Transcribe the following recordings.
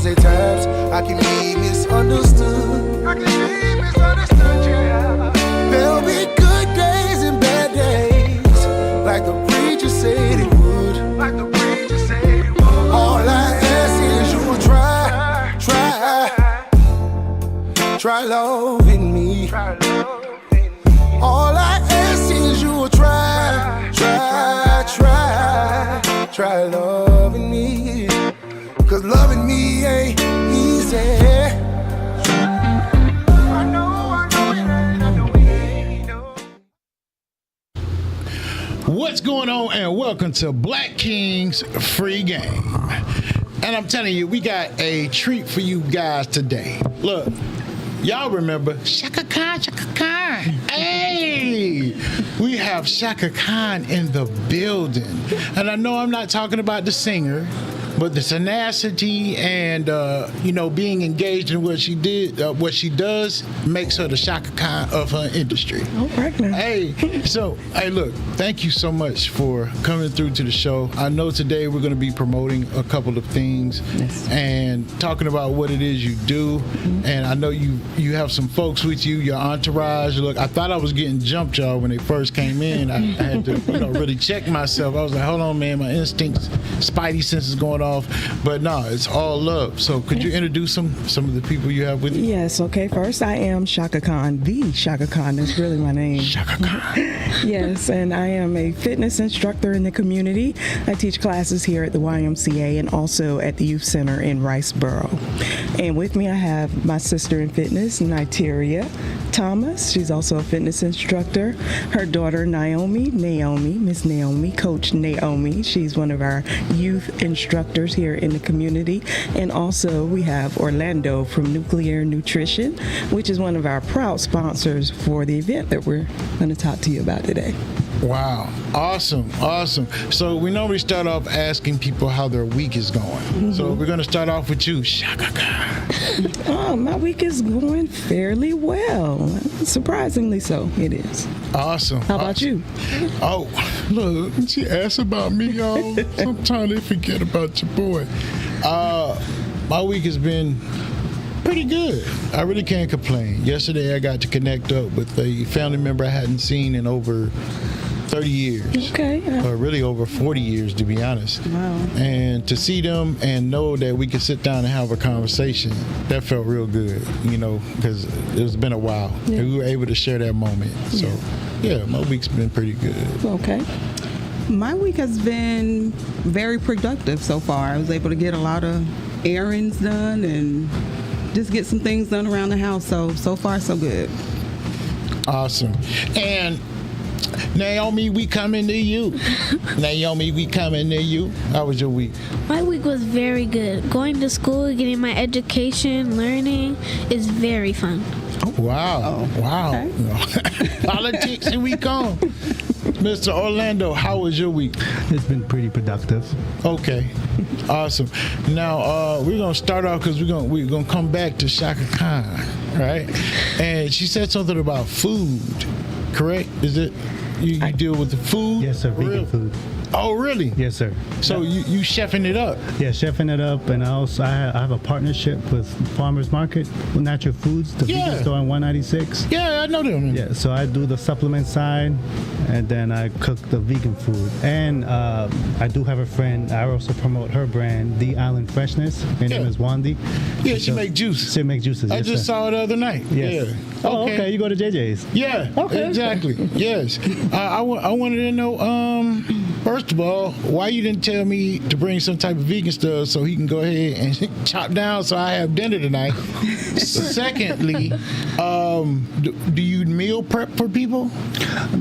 cause at times I can be misunderstood. Yeah. There'll be good days and bad days, like the preacher said it would. All I ask is you will try loving me. All I ask is you will try loving me. Cause loving me ain't easy. I know it ain't. What's going on, and welcome to Black King's Free Game. And I'm telling you, we got a treat for you guys today. Look, y'all remember Shaka Khan, Shaka Khan. Hey, we have Shaka Khan in the building. And I know I'm not talking about the singer, but the tenacity and being engaged in what she does makes her the Shaka Khan of her industry. Oh, right now. Hey, look, thank you so much for coming through to the show. I know today we're going to be promoting a couple of things and talking about what it is you do. Mm-hmm. And I know you have some folks with you, your entourage. Look, I thought I was getting jumped, y'all, when they first came in. I had to, really check myself. I was like, hold on, man, my instincts, spidey senses going off. But no, it's all love. So could you introduce some of the people you have with you? Yes, okay. First, I am Shaka Khan, the Shaka Khan. That's really my name. Shaka Khan. Yes, and I am a fitness instructor in the community. I teach classes here at the YMCA and also at the Youth Center in Riceboro. And with me, I have my sister in fitness, Niteria Thomas. She's also a fitness instructor. Her daughter, Miss Naomi, Coach Naomi. She's one of our youth instructors here in the community. And also we have Orlando from Nuclear Nutrition, which is one of our proud sponsors for the event that we're going to talk to you about today. Wow. Awesome. So we normally start off asking people how their week is going. Mm-hmm. So we're going to start off with you, Shaka Khan. My week is going fairly well. Surprisingly so, it is. Awesome. How about you? Oh, look, she asked about me, y'all. Sometimes they forget about your boy. My week has been pretty good. I really can't complain. Yesterday I got to connect up with a family member I hadn't seen in over 30 years. Okay. Or really over 40 years, to be honest. Wow. And to see them and know that we could sit down and have a conversation, that felt real good, because it's been a while. Yeah. And we were able to share that moment. So, yeah, my week's been pretty good. Okay. My week has been very productive so far. I was able to get a lot of errands done and just get some things done around the house. So far, so good. Awesome. And Naomi, we coming to you. How was your week? My week was very good. Going to school, getting my education, learning is very fun. Oh, wow. Okay. Politics, here we come. Mr. Orlando, how was your week? It's been pretty productive. Okay, awesome. Now we're gonna start off because we're gonna come back to Shaka Khan, right? And she said something about food, correct? Is it you deal with the food? Yes, sir. Vegan food. Oh, really? Yes, sir. So you chefing it up? Yeah, chefing it up, and I have a partnership with Farmers Market with Natural Foods, the vegan store on 196. Yeah, I know them. Yeah, so I do the supplement side, and then I cook the vegan food. And I do have a friend. I also promote her brand, The Island Freshness. Her name is Wandy. Yeah, she makes juice. She makes juices. I just saw it the other night. Yes. Yeah. Oh, okay. You go to JJ's. Yeah. Okay. Exactly. Yes. I wanted to know. First of all, why you didn't tell me to bring some type of vegan stuff so he can go ahead and chop down so I have dinner tonight? Secondly, do you meal prep for people?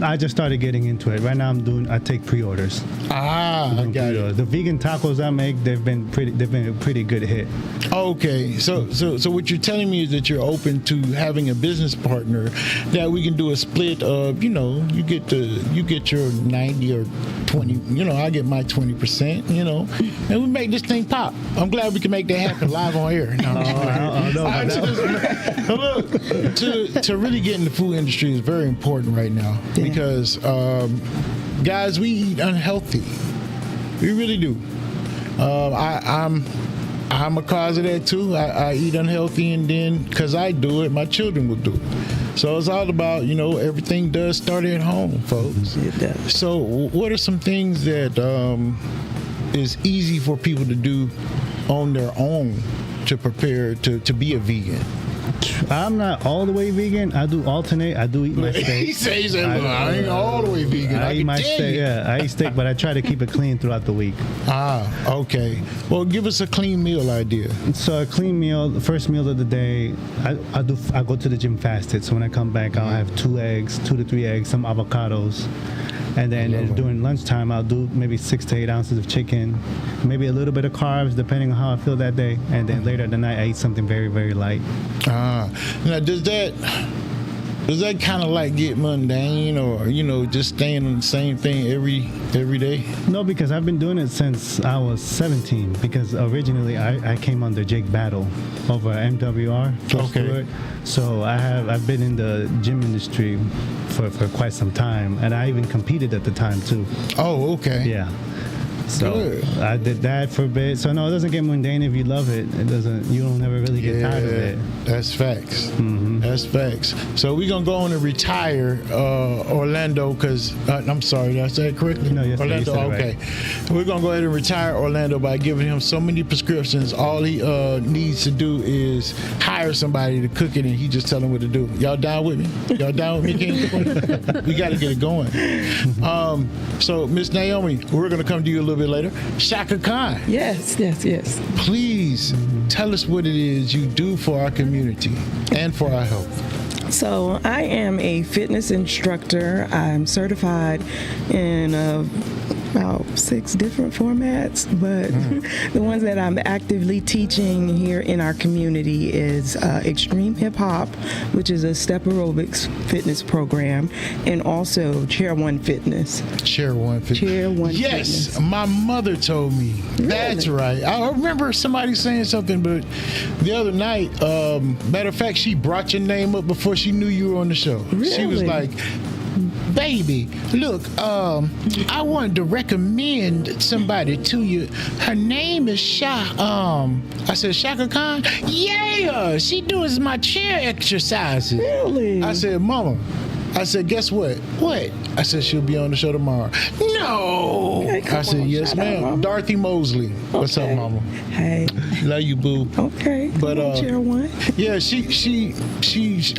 I just started getting into it. Right now I take pre-orders. I got it. The vegan tacos I make, they've been a pretty good hit. Okay. So what you're telling me is that you're open to having a business partner that we can do a split of, you get your 90 or 20, I get my 20%, and we make this thing pop. I'm glad we can make that happen live on air. Look, to really get in the food industry is very important right now because, guys, we eat unhealthy. We really do. I'm a cause of that too. I eat unhealthy, and then because I do it, my children will do it. So it's all about, everything does start at home, folks. It does. So what are some things that is easy for people to do on their own to prepare to be a vegan? I'm not all the way vegan. I do alternate. I do eat my steak. He says that, I ain't all the way vegan. I eat can my tell steak. you. Yeah, I eat steak, but I try to keep it clean throughout the week. Okay. Well, give us a clean meal idea. So a clean meal, the first meal of the day, I go to the gym fasted. So when I come back, I'll have 2 to 3 eggs, some avocados. And then during lunchtime, I'll do maybe 6 to 8 ounces of chicken, maybe a little bit of carbs, depending on how I feel that day. And then later in the night, I eat something very, very light. Now, does that kind of like get mundane, or just staying on the same thing every day? No, because I've been doing it since I was 17. Because originally I came under Jake Battle over MWR. Okay. So I've been in the gym industry for quite some time, and I even competed at the time too. Oh, okay. Yeah. So Good. I did that for a bit. So no, it doesn't get mundane if you love it. It doesn't. You don't never really get tired of it. That's facts. That's facts. So we're gonna go on and retire Orlando, because I'm sorry, did I say it correctly? No, yes, sir, you Orlando. said it Okay. We're gonna go ahead and retire Orlando by giving him so many prescriptions. All he needs to do is hire somebody to cook it, and he just tell him what to do. Y'all down with me? Y'all down with me, King? We got to get it going. So Miss Naomi, we're gonna come to you a little bit later. Shaka Khan, Yes. please tell us what it is you do for our community and for our health. So I am a fitness instructor. I'm certified in about 6 different formats, but the ones that I'm actively teaching here in our community is Extreme Hip Hop, which is a step aerobics fitness program, and also Chair One Fitness. Chair One Fitness. Chair One Yes, Fitness. my mother told me. That's right. I remember somebody saying something, but the other night, matter of fact, she brought your name up before she knew you were on the show. She was Really? like, baby, look, I wanted to recommend somebody to you. Her name is I said, Shaka Khan? Yeah, she does my chair exercises. Really? I said, Mama, I said, guess what? What? I said, she'll be on the show tomorrow. No. Hey, come I said, on, yes, shout out, ma'am. Mama. Dorothy Mosley. What's up, Okay. Mama? Hey. Love you, boo. Okay. But, Come on, Chair One. Yeah, she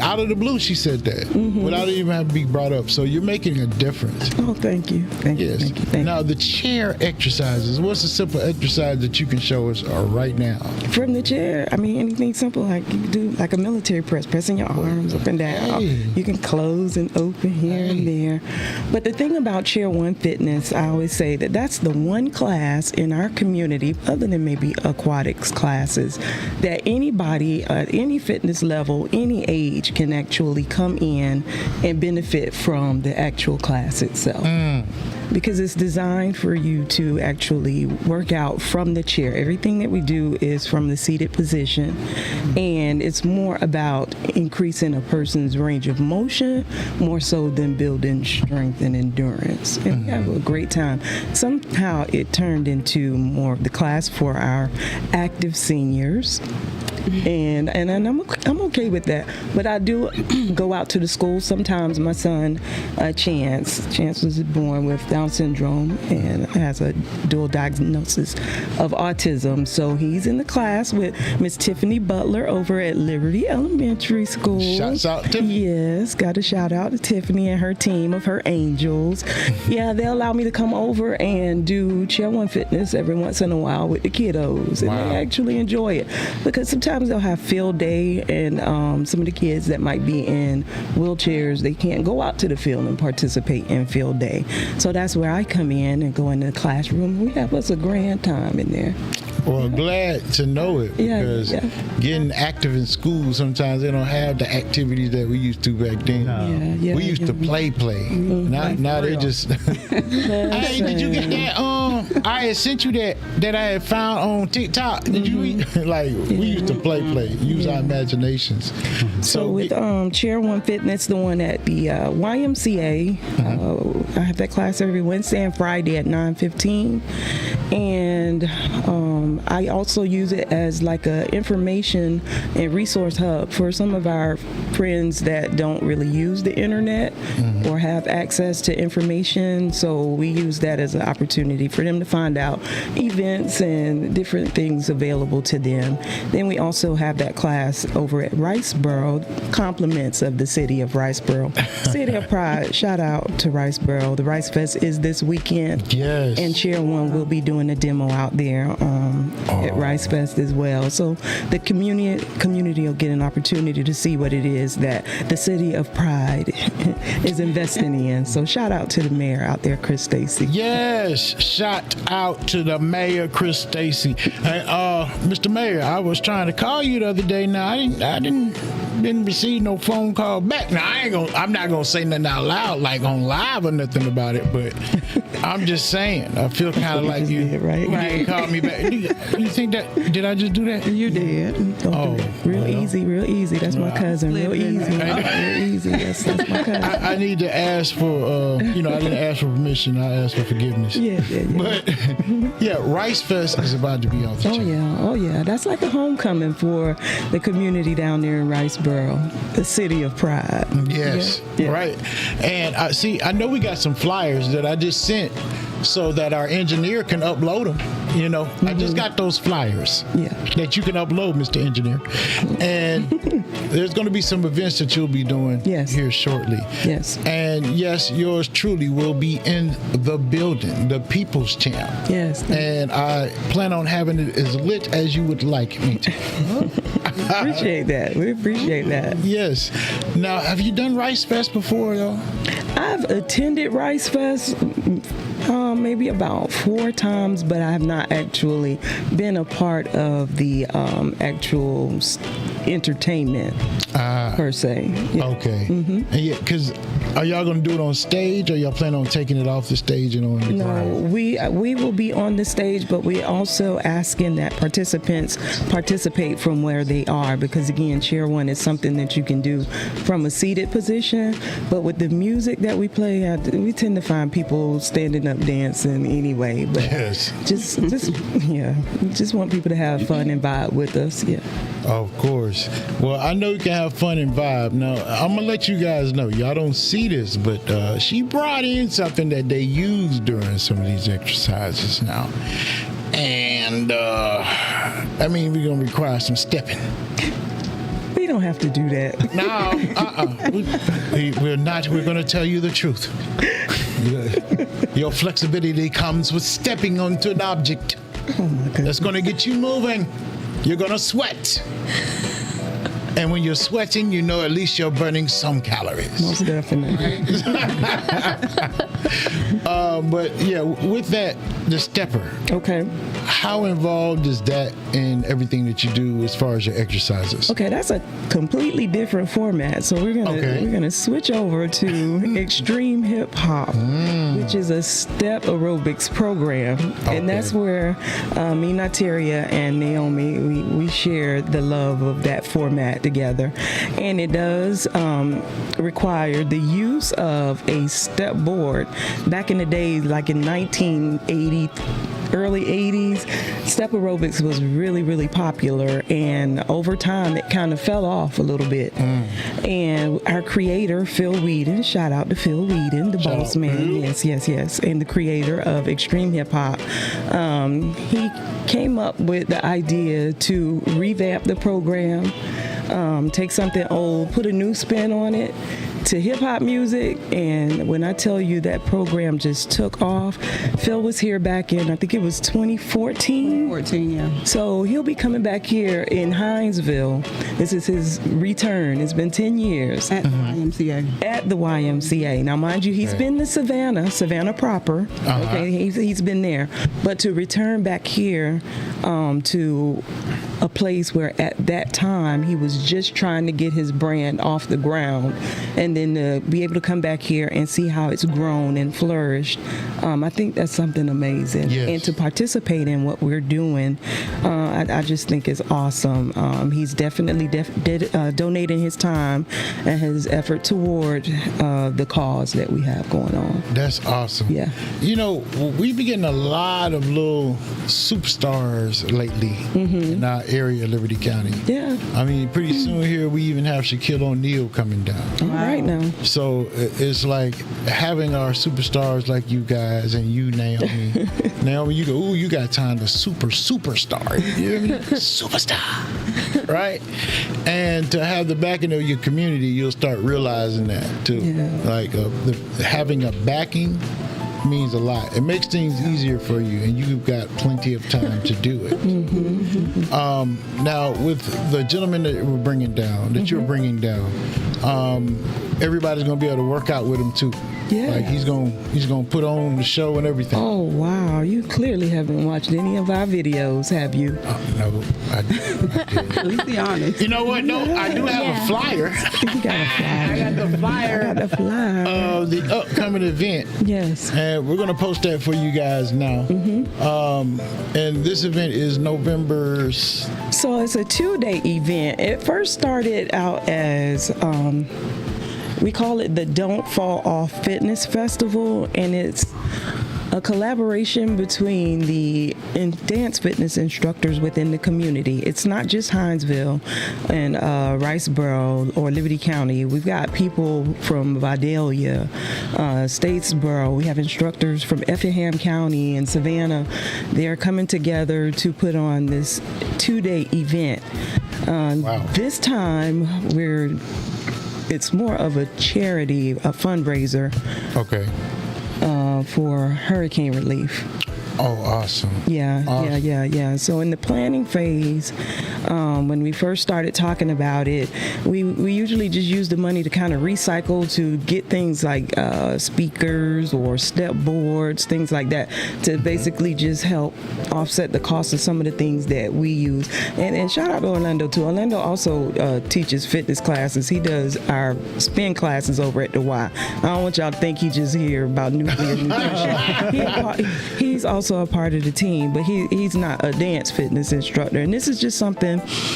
out of the blue, she said that without even having to be brought up. So you're making a difference. Oh, thank you. Thank you. Yes. Thank you. Thank Now, the chair exercises, what's a simple exercise that you can show us right now? you. From the chair, I mean, anything simple, like you can do like a military press, pressing your arms up and down. Hey. You can close and open here and there. But the thing about Chair One Fitness, I always say that that's the one class in our community, other than maybe aquatics classes, that anybody at any fitness level, any age, can actually come in and benefit from the actual class itself. Because it's designed for you to actually work out from the chair. Everything that we do is from the seated position, and it's more about increasing a person's range of motion more so than building strength and endurance. And we have a great time. Somehow it turned into more of the class for our active seniors. And I'm okay with that. But I do go out to the schools. Sometimes my son, Chance was born with Down syndrome and has a dual diagnosis of autism. So he's in the class with Miss Tiffany Butler over at Liberty Elementary School. Shouts out, Tiffany. Yes, got a shout out to Tiffany and her team of her angels. Yeah, they allow me to come over and do Chair One Fitness every once in a while with the kiddos, and Wow. they actually enjoy it because sometimes they'll have field day, and some of the kids that might be in wheelchairs, they can't go out to the field and participate in field day. So that's where I come in and go into the classroom. We have us a grand time in there. Well, glad to know it, Yeah, because yeah. getting active in school, sometimes they don't have the activities that we used to back then. No. Yeah, We used to play. Now they just. Hey, did you get that? I had sent you that I had found on TikTok. Did you like? We used to play, use our imaginations. So with Chair One Fitness, the one at the YMCA, I have that class every Wednesday and Friday at 9:15, and I also use it as like a information and resource hub for some of our friends that don't really use the internet or have access to information. So we use that as an opportunity for them to find out events and different things available to them. Then we also have that class over at Riceboro, compliments of the city of Riceboro. City of Pride, shout out to Riceboro. The Rice Fest is this weekend. Yes. And Chair One will be doing a demo out there at Rice Fest as well. So the community will get an opportunity to see what it is that the city of Pride is investing in. So shout out to the mayor out there, Chris Stacy. Yes, shout out to the mayor, Chris Stacy. Hey, Mr. Mayor, I was trying to call you the other day. Now I didn't receive no phone call back. Now I'm not gonna say nothing out loud like on live or nothing about it, but I'm just saying I feel kind of like you did, right? You didn't call me back. You think that? Did I just do that? You did. Don't do it. Real easy, real easy. That's my cousin. Real easy, real easy. That's my cousin. I need to ask for, I didn't ask for permission. I asked for forgiveness. Yeah. But yeah, Rice Fest is about to be off the chain. Oh yeah. That's like a homecoming for the community down there in Riceboro, the city of Pride. Yes, Yeah. right. And I know we got some flyers that I just sent so that our engineer can upload them. I just got those flyers that you can upload, Mr. Engineer. And there's going to be some events that you'll be doing here shortly. Yes. And yes, yours truly will be in the building, the People's Champ. Yes. And I plan on having it as lit as you would like me to. Appreciate that. We appreciate that. Yes. Now, have you done Rice Fest before, though? I've attended Rice Fest maybe about 4 times, but I have not actually been a part of the actual entertainment per se. Yeah. Okay. And yeah, because are y'all going to do it on stage, or y'all plan on taking it off the stage and on the ground? No, we will be on the stage, but we're also asking that participants participate from where they are, because again, Chair One is something that you can do from a seated position, but with the music that we play, we tend to find people standing up dancing anyway. But just want people to have fun and vibe with us. Yeah. Of course. Well, I know you can have fun and vibe. Now, I'm going to let you guys know. Y'all don't see this, but she brought in something that they use during some of these exercises now. And, we're going to require some stepping. We don't have to do that. No, we're not. We're going to tell you the truth. Your flexibility comes with stepping onto an object. Oh, my goodness. That's going to get you moving. You're going to sweat. And when you're sweating, you know at least you're burning some calories. Most definitely. But yeah, with that, the stepper. Okay. How involved is that in everything that you do as far as your exercises? Okay, that's a completely different format. So we're gonna switch over to extreme hip hop, which is a step aerobics program, and that's where me, Nateria, and Naomi we share the love of that format together, and it does require the use of a step board. Back in the days, like in 1980. Early 80s, step aerobics was really, really popular, and over time it kind of fell off a little bit. And our creator, Phil Whedon, shout out to Phil Whedon, the boss man, yes, and the creator of Extreme Hip Hop, he came up with the idea to revamp the program, take something old, put a new spin on it to hip hop music. And when I tell you that program just took off, Phil was here back in, I think it was 2014. 2014, yeah. So he'll be coming back here in Hinesville. This is his return. It's been 10 years. At the YMCA. At the YMCA. Now, mind you, he's been to Savannah proper. Okay, he's been there. But to return back here to a place where at that time he was just trying to get his brand off the ground, and then to be able to come back here and see how it's grown and flourished, I think that's something amazing. Yes. And to participate in what we're doing, I just think it's awesome. He's definitely donating his time and his effort toward the cause that we have going on. That's awesome. Yeah. You know, we've been getting a lot of little superstars lately in our area, Liberty County. Yeah. I mean, pretty soon here we even have Shaquille O'Neal coming down. All right now. So it's like having our superstars like you guys and you, Naomi. Naomi, you go, ooh, you got time to superstar. You hear me? Superstar. Right? And to have the backing of your community, you'll start realizing that too. Yeah. Like having a backing means a lot. It makes things easier for you, and you've got plenty of time to do it. Now, with the gentleman that we're bringing down, that you're bringing down, everybody's going to be able to work out with him too. Yeah. Like he's gonna put on the show and everything. Oh wow! You clearly haven't watched any of our videos, have you? No, I didn't. At least be honest. You know what? No, I do have a flyer. You got a flyer. I got the flyer I got the flyer. of the upcoming event. Yes. And we're gonna post that for you guys now. And this event is November. So it's a 2-day event. It first started out as we call it the Don't Fall Off Fitness Festival, and it's a collaboration between the dance fitness instructors within the community. It's not just Hinesville and Riceboro or Liberty County. We've got people from Vidalia, Statesboro. We have instructors from Effingham County and Savannah. They're coming together to put on this 2-day event. Wow. This time, it's more of a charity, a fundraiser Okay. for hurricane relief. Oh, awesome. Yeah, Awesome. yeah. So in the planning phase, when we first started talking about it, we usually just use the money to kind of recycle to get things like speakers or step boards, things like that, to basically just help offset the cost of some of the things that we use. And shout out to Orlando too. Orlando also teaches fitness classes. He does our spin classes over at the Y. I don't want y'all to think he just hear about nuclear nutrition. He's also a part of the team, but he's not a dance fitness instructor. And this is just something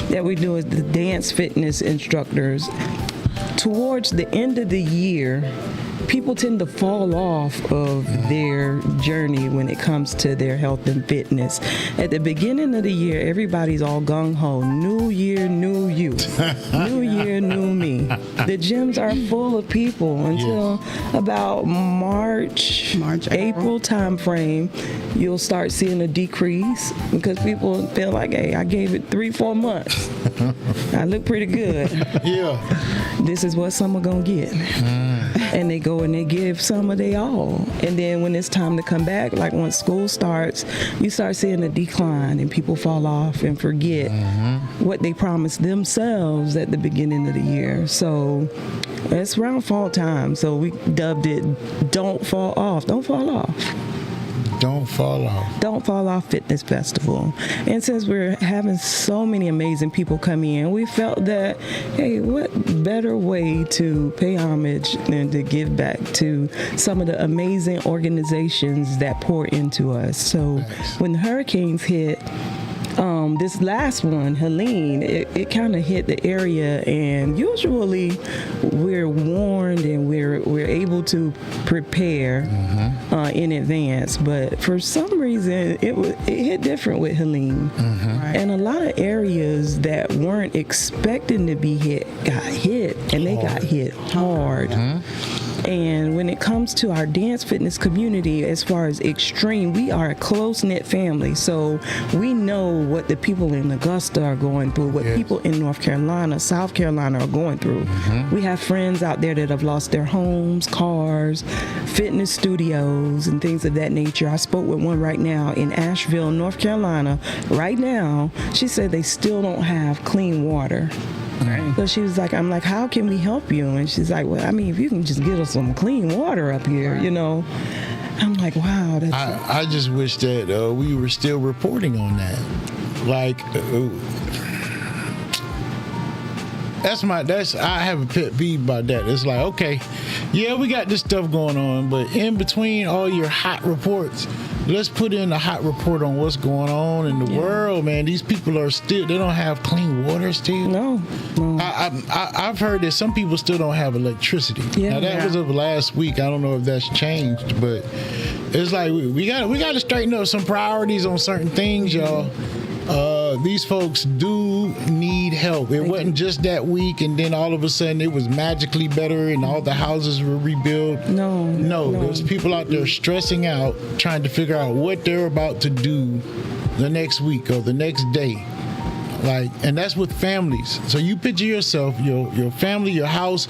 that we do as the dance fitness instructors. Towards the end of the year, people tend to fall off of their journey when it comes to their health and fitness. At the beginning of the year, everybody's all gung-ho. New year, new you. New year, new me. The gyms are full of people until about March, April time frame. You'll start seeing a decrease because people feel like, hey, I gave it 3-4 months. I look pretty good. Yeah. This is what some are gonna get. And they go and they give some of their all. And then when it's time to come back, like once school starts, you start seeing a decline and people fall off and forget what they promised themselves at the beginning of the year. So it's around fall time. So we dubbed it Don't Fall Off. Don't fall off. Don't fall off. Don't Fall Off Fitness Festival. And since we're having so many amazing people come in, we felt that, hey, what better way to pay homage than to give back to some of the amazing organizations that pour into us. So when the hurricanes hit, this last one, Helene, it kind of hit the area, and usually we're warned and we're able to prepare in advance. But for some reason, it hit different with Helene, and a lot of areas that weren't expecting to be hit got hit, and they got hit hard. And when it comes to our dance fitness community, as far as Extreme, we are a close-knit family. So we know what the people in Augusta are going through, what people in North Carolina, South Carolina are going through. We have friends out there that have lost their homes, cars, fitness studios, and things of that nature. I spoke with one right now in Asheville, North Carolina. Right now, she said they still don't have clean water. So she was like, I'm like, how can we help you? And she's like, well, I mean, if you can just get us some clean water up here, you know. I'm like, wow. I just wish that we were still reporting on that. Like, I have a pet peeve about that. It's like, okay, yeah, we got this stuff going on, but in between all your hot reports, let's put in a hot report on what's going on in the world, man. These people are still, they don't have clean water still. No. I've heard that some people still don't have electricity. Yeah. Now that was of last week. I don't know if that's changed, but it's like we got to straighten up some priorities on certain things, y'all. These folks do need help. It wasn't just that week, and then all of a sudden it was magically better, and all the houses were rebuilt. No. There's people out there stressing out, trying to figure out what they're about to do the next week or the next day. Like, and that's with families. So you picture yourself, your family, your house,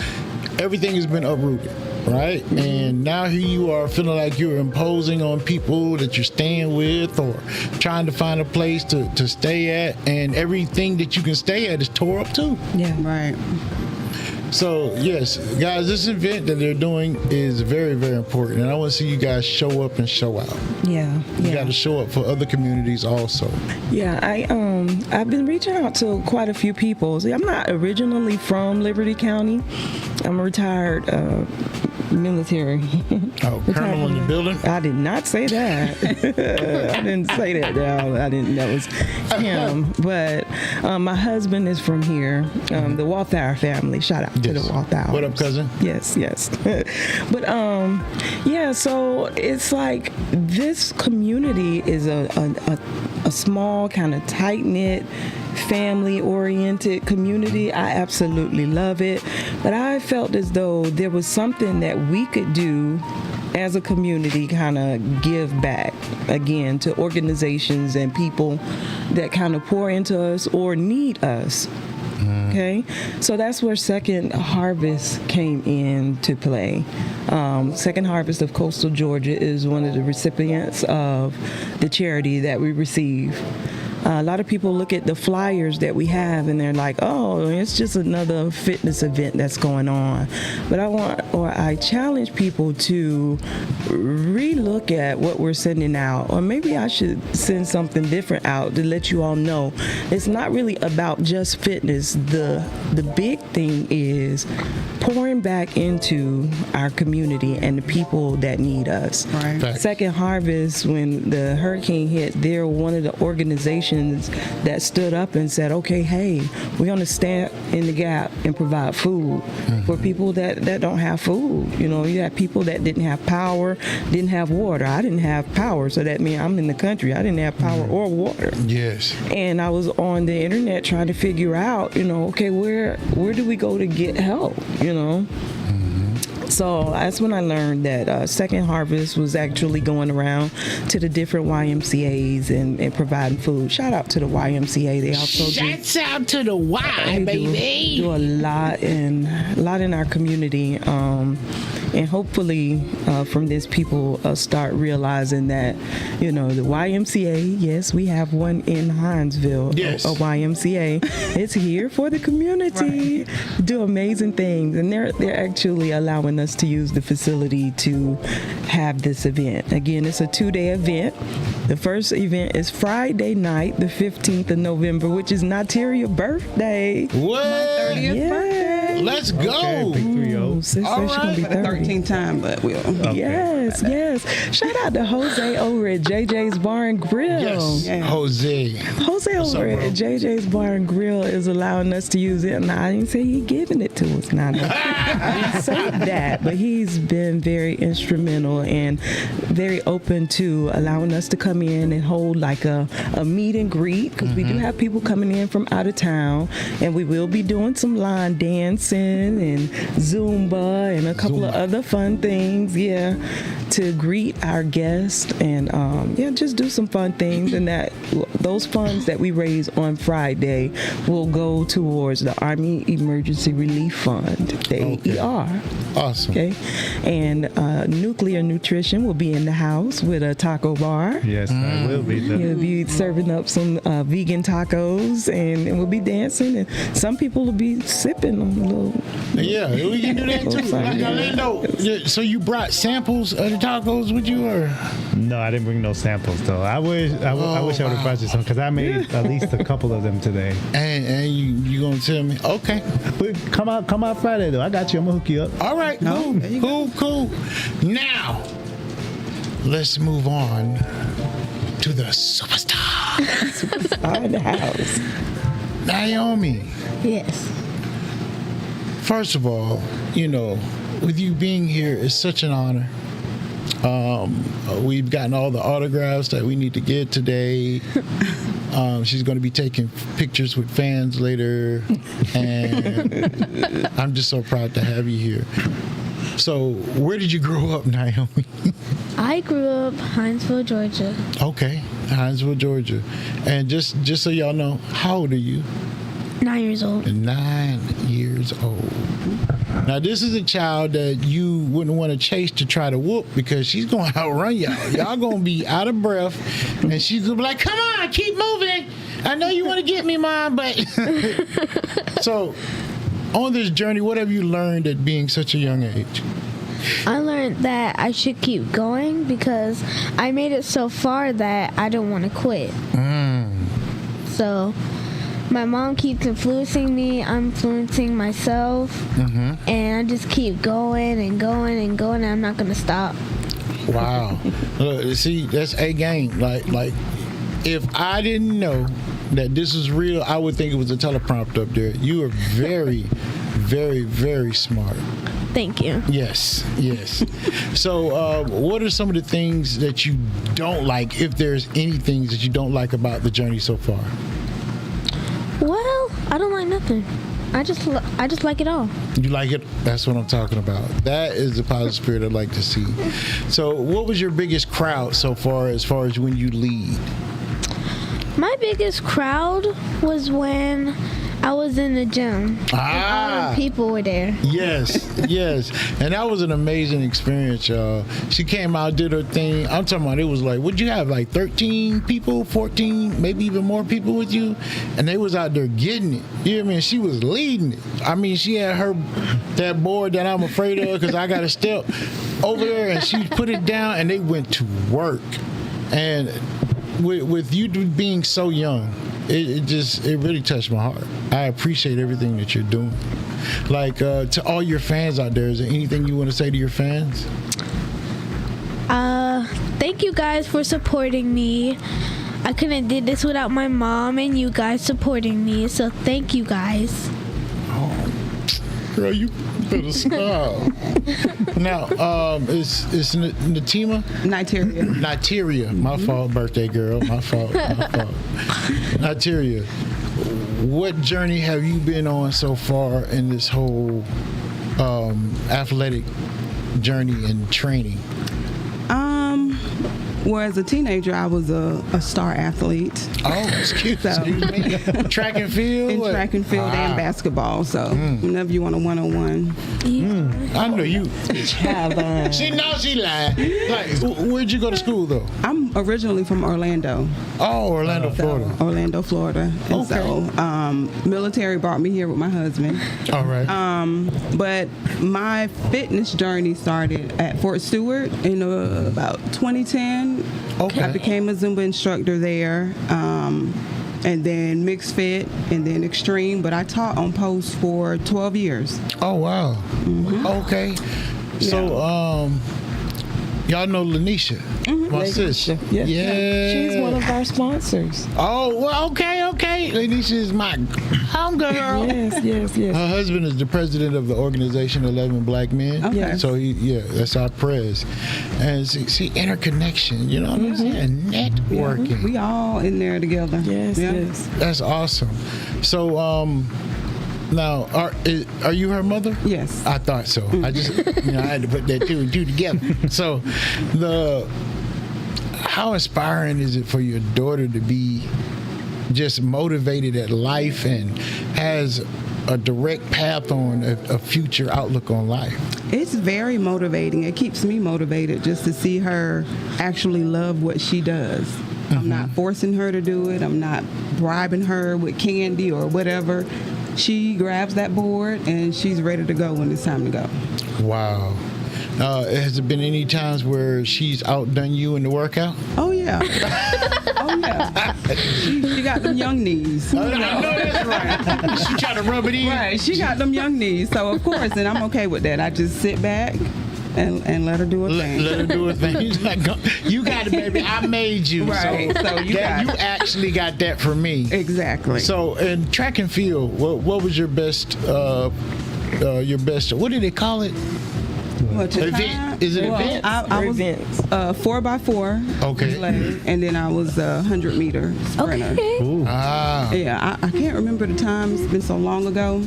everything has been uprooted, right? And now here you are feeling like you're imposing on people that you're staying with or trying to find a place to stay at, and everything that you can stay at is tore up too. Yeah. Right. So yes, guys, this event that they're doing is very, very important, and I want to see you guys show up and show out. Yeah. You got to show up for other communities also. Yeah, I've been reaching out to quite a few people. See, I'm not originally from Liberty County. I'm a retired military. Oh, colonel in the building? I did not say that. I didn't say that. No, I didn't. That was him. But my husband is from here, the Walthour family. Shout out to the Walthour. What up, cousin? Yes. But yeah. So it's like this community is a small, kind of tight knit, family-oriented community. I absolutely love it. But I felt as though there was something that we could do as a community, kind of give back again to organizations and people that kind of pour into us or need us. Okay, so that's where Second Harvest came into play. Second Harvest of Coastal Georgia is one of the recipients of the charity that we receive. A lot of people look at the flyers that we have and they're like, oh, it's just another fitness event that's going on. But I challenge people to relook at what we're sending out, or maybe I should send something different out to let you all know it's not really about just fitness. The big thing is pouring back into our community and the people that need us. Right. Fact. Second Harvest, when the hurricane hit, they're one of the organizations that stood up and said, okay, hey, we're going to stand in the gap and provide food for people that don't have food. You know, you have people that didn't have power, didn't have water. I didn't have power, so that means I'm in the country. I didn't have power or water. Yes. And I was on the internet trying to figure out, you know, okay, where do we go to get help, you know? So that's when I learned that Second Harvest was actually going around to the different YMCAs and providing food. Shout out to the YMCA. They also Shouts out to the Y, baby. do a lot in our community. And hopefully from this, people start realizing that, you know, the YMCA, yes, we have one in Hinesville, Yes. a YMCA. It's here for the community. Do amazing things. And they're actually allowing us to use the facility to have this event. Again, it's a 2-day event. The first event is Friday night, the 15th of November, which is Natiria's birthday. What? 30th birthday. Let's go. Okay, big 3-0. Ooh, sis All said she gonna be right. For the 30. 13th time, but we'll. Okay. Yes. Shout out to Jose over at JJ's Bar and Grill. Yes, Yeah. Jose. Jose What's over up, bro? at JJ's Bar and Grill is allowing us to use it. Now, I didn't say he giving it to us. Now, I didn't say that, but he's been very instrumental and very open to allowing us to come in and hold like a meet and greet, because we do have people coming in from out of town, and we will be doing some line dancing and Zumba and a couple of other fun things, to greet our guests and just do some fun things. And that those funds that we raise on Friday will go towards the Army Emergency Relief Fund, the AER. Awesome. Okay, and Nuclear Nutrition will be in the house with a taco bar. Yes, I will be. He'll be serving up some vegan tacos, and we'll be dancing, and some people will be sipping on a little. Yeah, we can do that too. Like Orlando. Yeah, so you brought samples of the tacos with you, or? No, I didn't bring no samples though. I wish I would have brought you some, because I made at least a couple of them today. And you gonna tell me? Okay. But come out Friday though. I got you. I'm gonna hook you up. All right. No, there you Cool. Now, let's move on to the superstar, In the house. Naomi. Yes. First of all, with you being here is such an honor. We've gotten all the autographs that we need to get today. She's going to be taking pictures with fans later, and I'm just so proud to have you here. So, where did you grow up, Naomi? I grew up Hinesville, Georgia. Okay, Hinesville, Georgia. And just so y'all know, how old are you? 9 years old. 9 years old. Now, this is a child that you wouldn't want to chase to try to whoop because she's going to outrun y'all. Y'all going to be out of breath, and she's going to be like, come on, keep moving. I know you want to get me, Mom, but... So, on this journey, what have you learned at being such a young age? I learned that I should keep going because I made it so far that I don't want to quit. So... my mom keeps influencing me. I'm influencing myself. And I just keep going and going and going, and I'm not going to stop. Wow. Look, see, that's a game. Like, if I didn't know that this was real, I would think it was a teleprompter up there. You are very, very, very smart. Thank you. Yes. So, what are some of the things that you don't like, if there's any things that you don't like about the journey so far? Well, I don't like nothing. I just like it all. You like it? That's what I'm talking about. That is the positive spirit I'd like to see. So, what was your biggest crowd so far as when you lead? My biggest crowd was when I was in the gym. All the people were there. Yes. And that was an amazing experience, y'all. She came out, did her thing. I'm talking about, it was like, would you have like 13 people, 14, maybe even more people with you? And they was out there getting it. You know what I mean? She was leading it. I mean, she had that board that I'm afraid of because I got to step over there, and she put it down, and they went to work. And with you being so young, it really touched my heart. I appreciate everything that you're doing. Like, to all your fans out there, is there anything you want to say to your fans? Thank you guys for supporting me. I couldn't have did this without my mom and you guys supporting me, so thank you guys. Oh, girl, you better stop. Now, it's Natima? Niteria. My fault, birthday girl. My fault. Niteria, what journey have you been on so far in this whole athletic journey and training? Well, as a teenager, I was a star athlete. Oh, excuse me. Track and field? In track and field and basketball. So whenever you want a one-on-one. I know you. She knows she lied. Like, where'd you go to school, though? I'm originally from Orlando. Oh, Orlando, Florida. Orlando, Florida. And so military brought me here with my husband. All right. But my fitness journey started at Fort Stewart in about 2010. Okay. I became a Zumba instructor there, and then mixed fit, and then extreme. But I taught on post for 12 years. Oh, wow. Okay. So, y'all know Lanisha, my sister. Yeah. She's one of our sponsors. Oh, well, okay. Lanisha is my homegirl. Yes. Her husband is the president of the organization 11 Black Men. Okay. So, that's our prez. And see interconnection, you know what I'm saying? Networking. We all in there together. Yes. That's awesome. So, now, are you her mother? Yes. I thought so. I just, I had to put that two and two together. So, how inspiring is it for your daughter to be just motivated at life and has a direct path on a future outlook on life? It's very motivating. It keeps me motivated just to see her actually love what she does. I'm not forcing her to do it. I'm not bribing her with candy or whatever. She grabs that board and she's ready to go when it's time to go. Wow. Has there been any times where she's outdone you in the workout? Oh, yeah. She got them young knees. I know that's right. She trying to rub it in. Right. She got them young knees. So, of course, and I'm okay with that. I just sit back and let her do a thing. Let her do a thing. You got it, baby. I made you. Right. So you got you it. actually got that from me. Exactly. So in track and field, what was your best? What do they call it? What, to Event? time? Is it Well, event? I was Events. 4x4 Okay. relay, and then I was a 100-meter sprinter. Okay. Ooh. Yeah, I can't remember the time. It's been so long ago.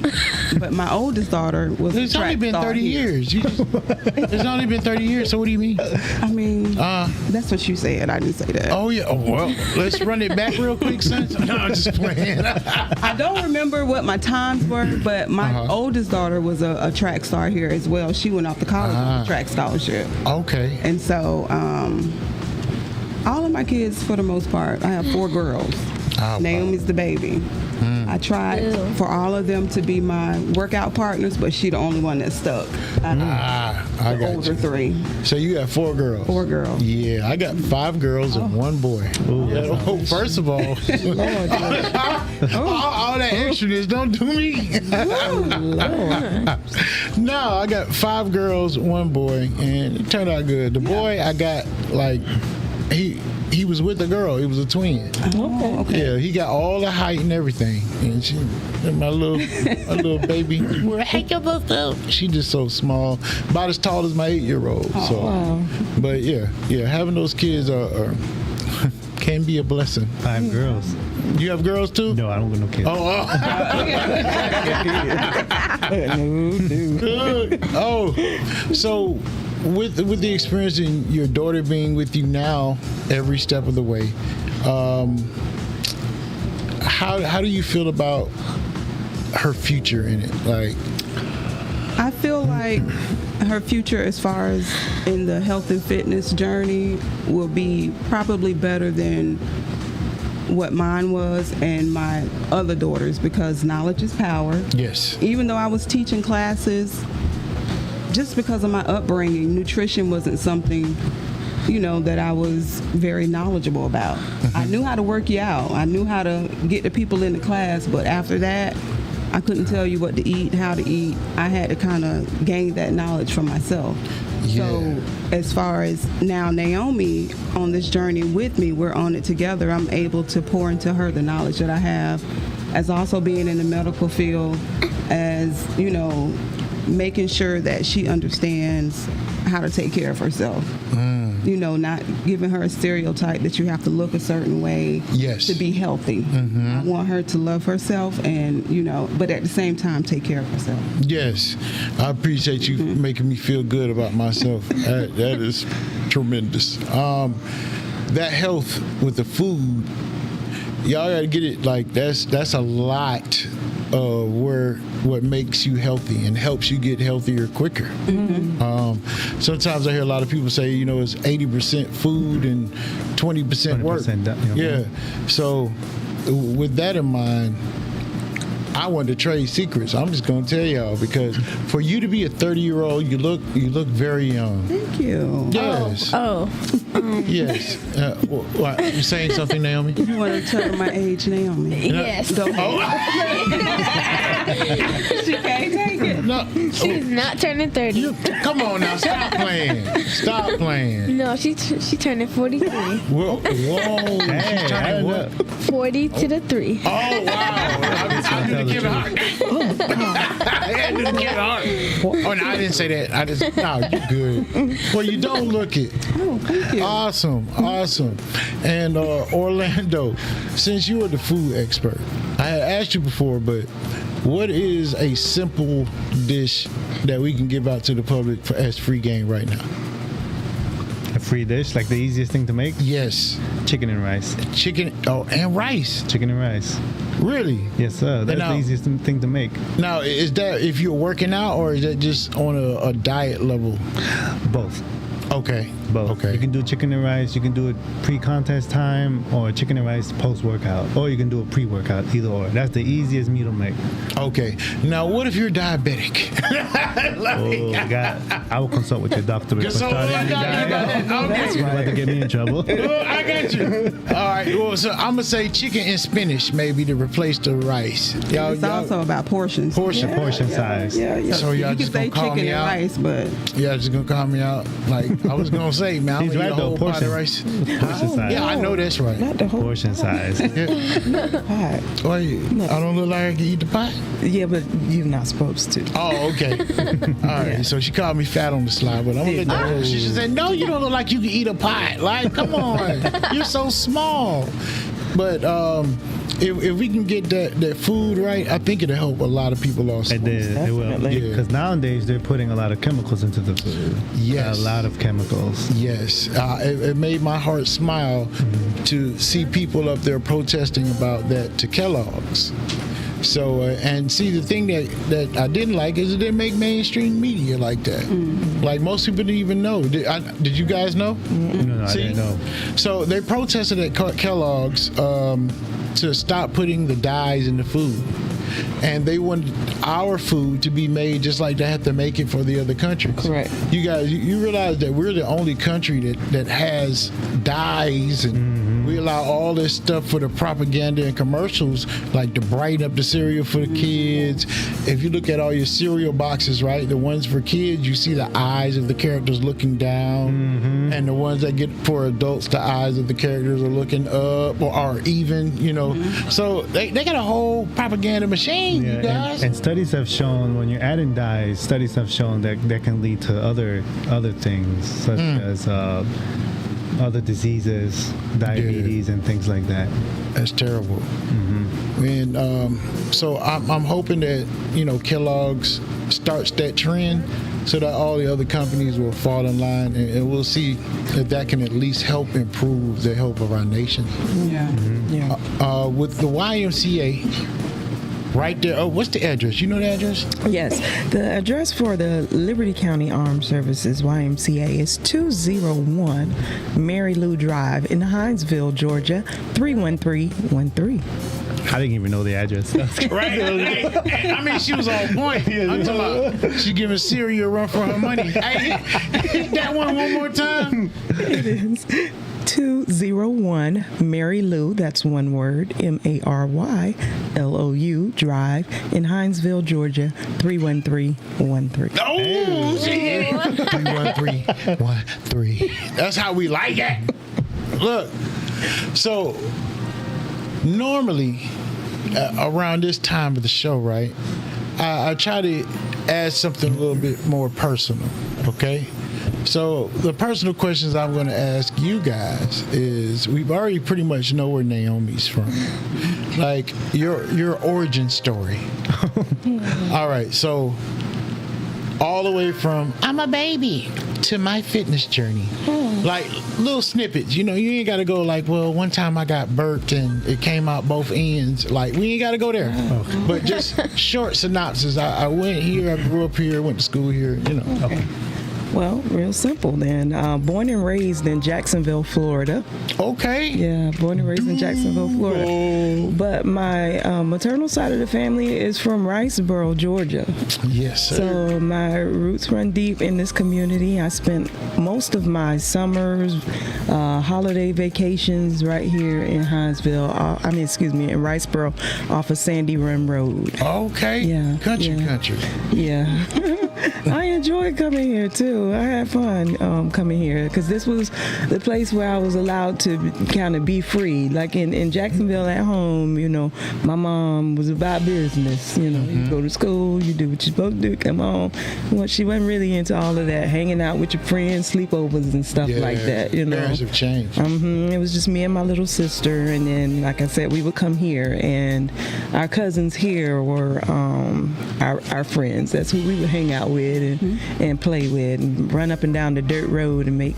But my oldest daughter was It's a only track been star 30 here. years. It's only been 30 years. So what do you mean? I mean, that's what you said. I didn't say that. Oh yeah. Oh, well, let's run it back real quick, son. No, I'm just playing. I don't remember what my times were, but my oldest daughter was a track star here as well. She went off to college on a track scholarship. Okay. And so all of my kids, for the most part, I have 4 girls. Oh, Naomi's the baby. I tried Ew. for all of them to be my workout partners, but she the only one that stuck. I The got older you. 3. So you got 4 girls. 4 girls. Yeah, I got 5 girls and 1 boy. Yeah, first of all, all that extraness don't do me. No, I got 5 girls, 1 boy, and it turned out good. The boy I got he was with a girl. He was a twin. Oh, okay. Yeah, he got all the height and everything. And my little baby, she just so small, about as tall as my 8-year-old. So, but yeah, having those kids are can be a blessing. 5 girls. You have girls too? No, I don't got no kids. Good. Oh, so with the experience in your daughter being with you now every step of the way, how do you feel about her future in it? Like, I feel like her future, as far as in the health and fitness journey, will be probably better than what mine was and my other daughters, because knowledge is power. yes. Even though I was teaching classes, just because of my upbringing, nutrition wasn't something, that I was very knowledgeable about. I knew how to work you out. I knew how to get the people in the class, but after that, I couldn't tell you what to eat, how to eat. I had to kind of gain that knowledge for myself. Yeah. So as far as now Naomi on this journey with me, we're on it together. I'm able to pour into her the knowledge that I have, as also being in the medical field, as, making sure that she understands how to take care of herself. Not giving her a stereotype that you have to look a certain way Yes. to be healthy. I want her to love herself and, but at the same time take care of herself. Yes, I appreciate you making me feel good about myself. That is tremendous. That health with the food, y'all gotta get it. Like that's a lot of what makes you healthy and helps you get healthier quicker. Sometimes I hear a lot of people say, it's 80% food and 20% work. 20%, Yeah. So with that in mind, I wanted to trade secrets. I'm just gonna tell y'all, because for you to be a 30-year-old, you look very young. Thank you. Yes. Yes. What, you saying something, Naomi? You want to tell her my age, Naomi? Yes. Go ahead. She can't take it. No. She's not turning 30. Come on now. Stop playing. Stop playing. No, she turning 43. Whoa. She's turning what? 40 to the 3. Oh, wow. I knew to give it hard. I knew to give it hard. Oh, no, I didn't say that. No, you're good. Well, you don't look it. Oh, thank you. Awesome. And Orlando, since you are the food expert, I had asked you before, but what is a simple dish that we can give out to the public as free game right now? A free dish, like the easiest thing to make? Yes. Chicken and rice. Chicken, and rice. Chicken and rice. Really? Yes, sir. That's now- the easiest thing to make. Now, is that if you're working out, or is that just on a diet level? Both. Okay. both. Okay. You can do chicken and rice. You can do it pre-contest time, or chicken and rice post-workout, or you can do a pre-workout. Either or. That's the easiest meal to make. Okay. Now, what if you're diabetic? Oh God! I will consult with your doctor before So, starting. I got it. Okay. You're about to get me in trouble. Well, I got you. All right. Well, so I'm gonna say chicken and spinach maybe to replace the rice. It's also about portions. Portion size. Yeah. So y'all you can just say gonna call chicken me and out? rice, but Yeah, just gonna call me out. Like I was gonna say, man, I'm He's gonna eat right a whole though. pot of rice. Portion size. Yeah, I know that's right. Not the whole Portion size. pot. Wait, I don't look like I can eat the pot. Yeah, but you're not supposed to. Oh, okay. All right. So she called me fat on the slide, but I'm gonna let that go. She just said, "No, you don't look like you can eat a pot. Like, come on, you're so small." But if we can get that food right, I think it'll help a lot of people also. It did. It will. Definitely. Because nowadays they're putting a lot of chemicals into the food. Yes. A lot of chemicals. Yes, it made my heart smile to see people up there protesting about that to Kellogg's. So and see, the thing that I didn't like is it didn't make mainstream media like that. Like most people didn't even know. Did you guys know? No, I See? didn't know. So they protested at Kellogg's to stop putting the dyes in the food. And they wanted our food to be made just like they have to make it for the other countries. Correct. You guys, you realize that we're the only country that has dyes, and we allow all this stuff for the propaganda and commercials, like to brighten up the cereal for the kids. If you look at all your cereal boxes, right, the ones for kids, you see the eyes of the characters looking down, and the ones that get for adults, the eyes of the characters are looking up or are even, you know. So they got a whole propaganda machine, you guys. And studies have shown when you're adding dyes, studies have shown that that can lead to other things such as other diseases, diabetes, and things like that. That's terrible. And so I'm hoping that, you know, Kellogg's starts that trend so that all the other companies will fall in line, and we'll see if that can at least help improve the health of our nation. Yeah. With the YMCA right there, oh, what's the address? You know the address? Yes, the address for the Liberty County Armed Services YMCA is 201 Mary Lou Drive in Hinesville, Georgia, 31313. I didn't even know the address. Right. I mean, she was on point. I'm talking about she giving Siri a run for her money. Hey, hit that one more time. It is 201 Mary Lou, that's one word, MaryLou Drive in Hinesville, Georgia, 31313. Oh, shit. 31313. That's how we like it. Look, so normally around this time of the show, right, I try to add something a little bit more personal, okay? So the personal questions I'm going to ask you guys is, we've already pretty much know where Naomi's from, like your origin story. All right, so all the way from I'm a baby to my fitness journey, like little snippets. You know, you ain't got to go like, well, one time I got burped and it came out both ends. Like, we ain't got to go there, but just short synopsis. I went here, I grew up here, went to school here. You know. Okay. Well, real simple then. Born and raised in Jacksonville, Florida. Okay. Yeah, born and raised in Jacksonville, Florida. But my maternal side of the family is from Riceboro, Georgia. Yes, sir. So my roots run deep in this community. I spent most of my summers, holiday vacations right here in Hinesville. In Riceboro off of Sandy Run Road. Okay. Yeah, Country. Yeah. I enjoyed coming here too. I had fun coming here because this was the place where I was allowed to kind of be free. Like in Jacksonville at home, you know, my mom was about business. You know, you go to school, you do what you're supposed to do, come home. Well, she wasn't really into all of that, hanging out with your friends, sleepovers and stuff like that. You know, parents have changed. It was just me and my little sister, and then, like I said, we would come here, and our cousins here were our friends. That's who we would hang out with and play with and run up and down the dirt road and make,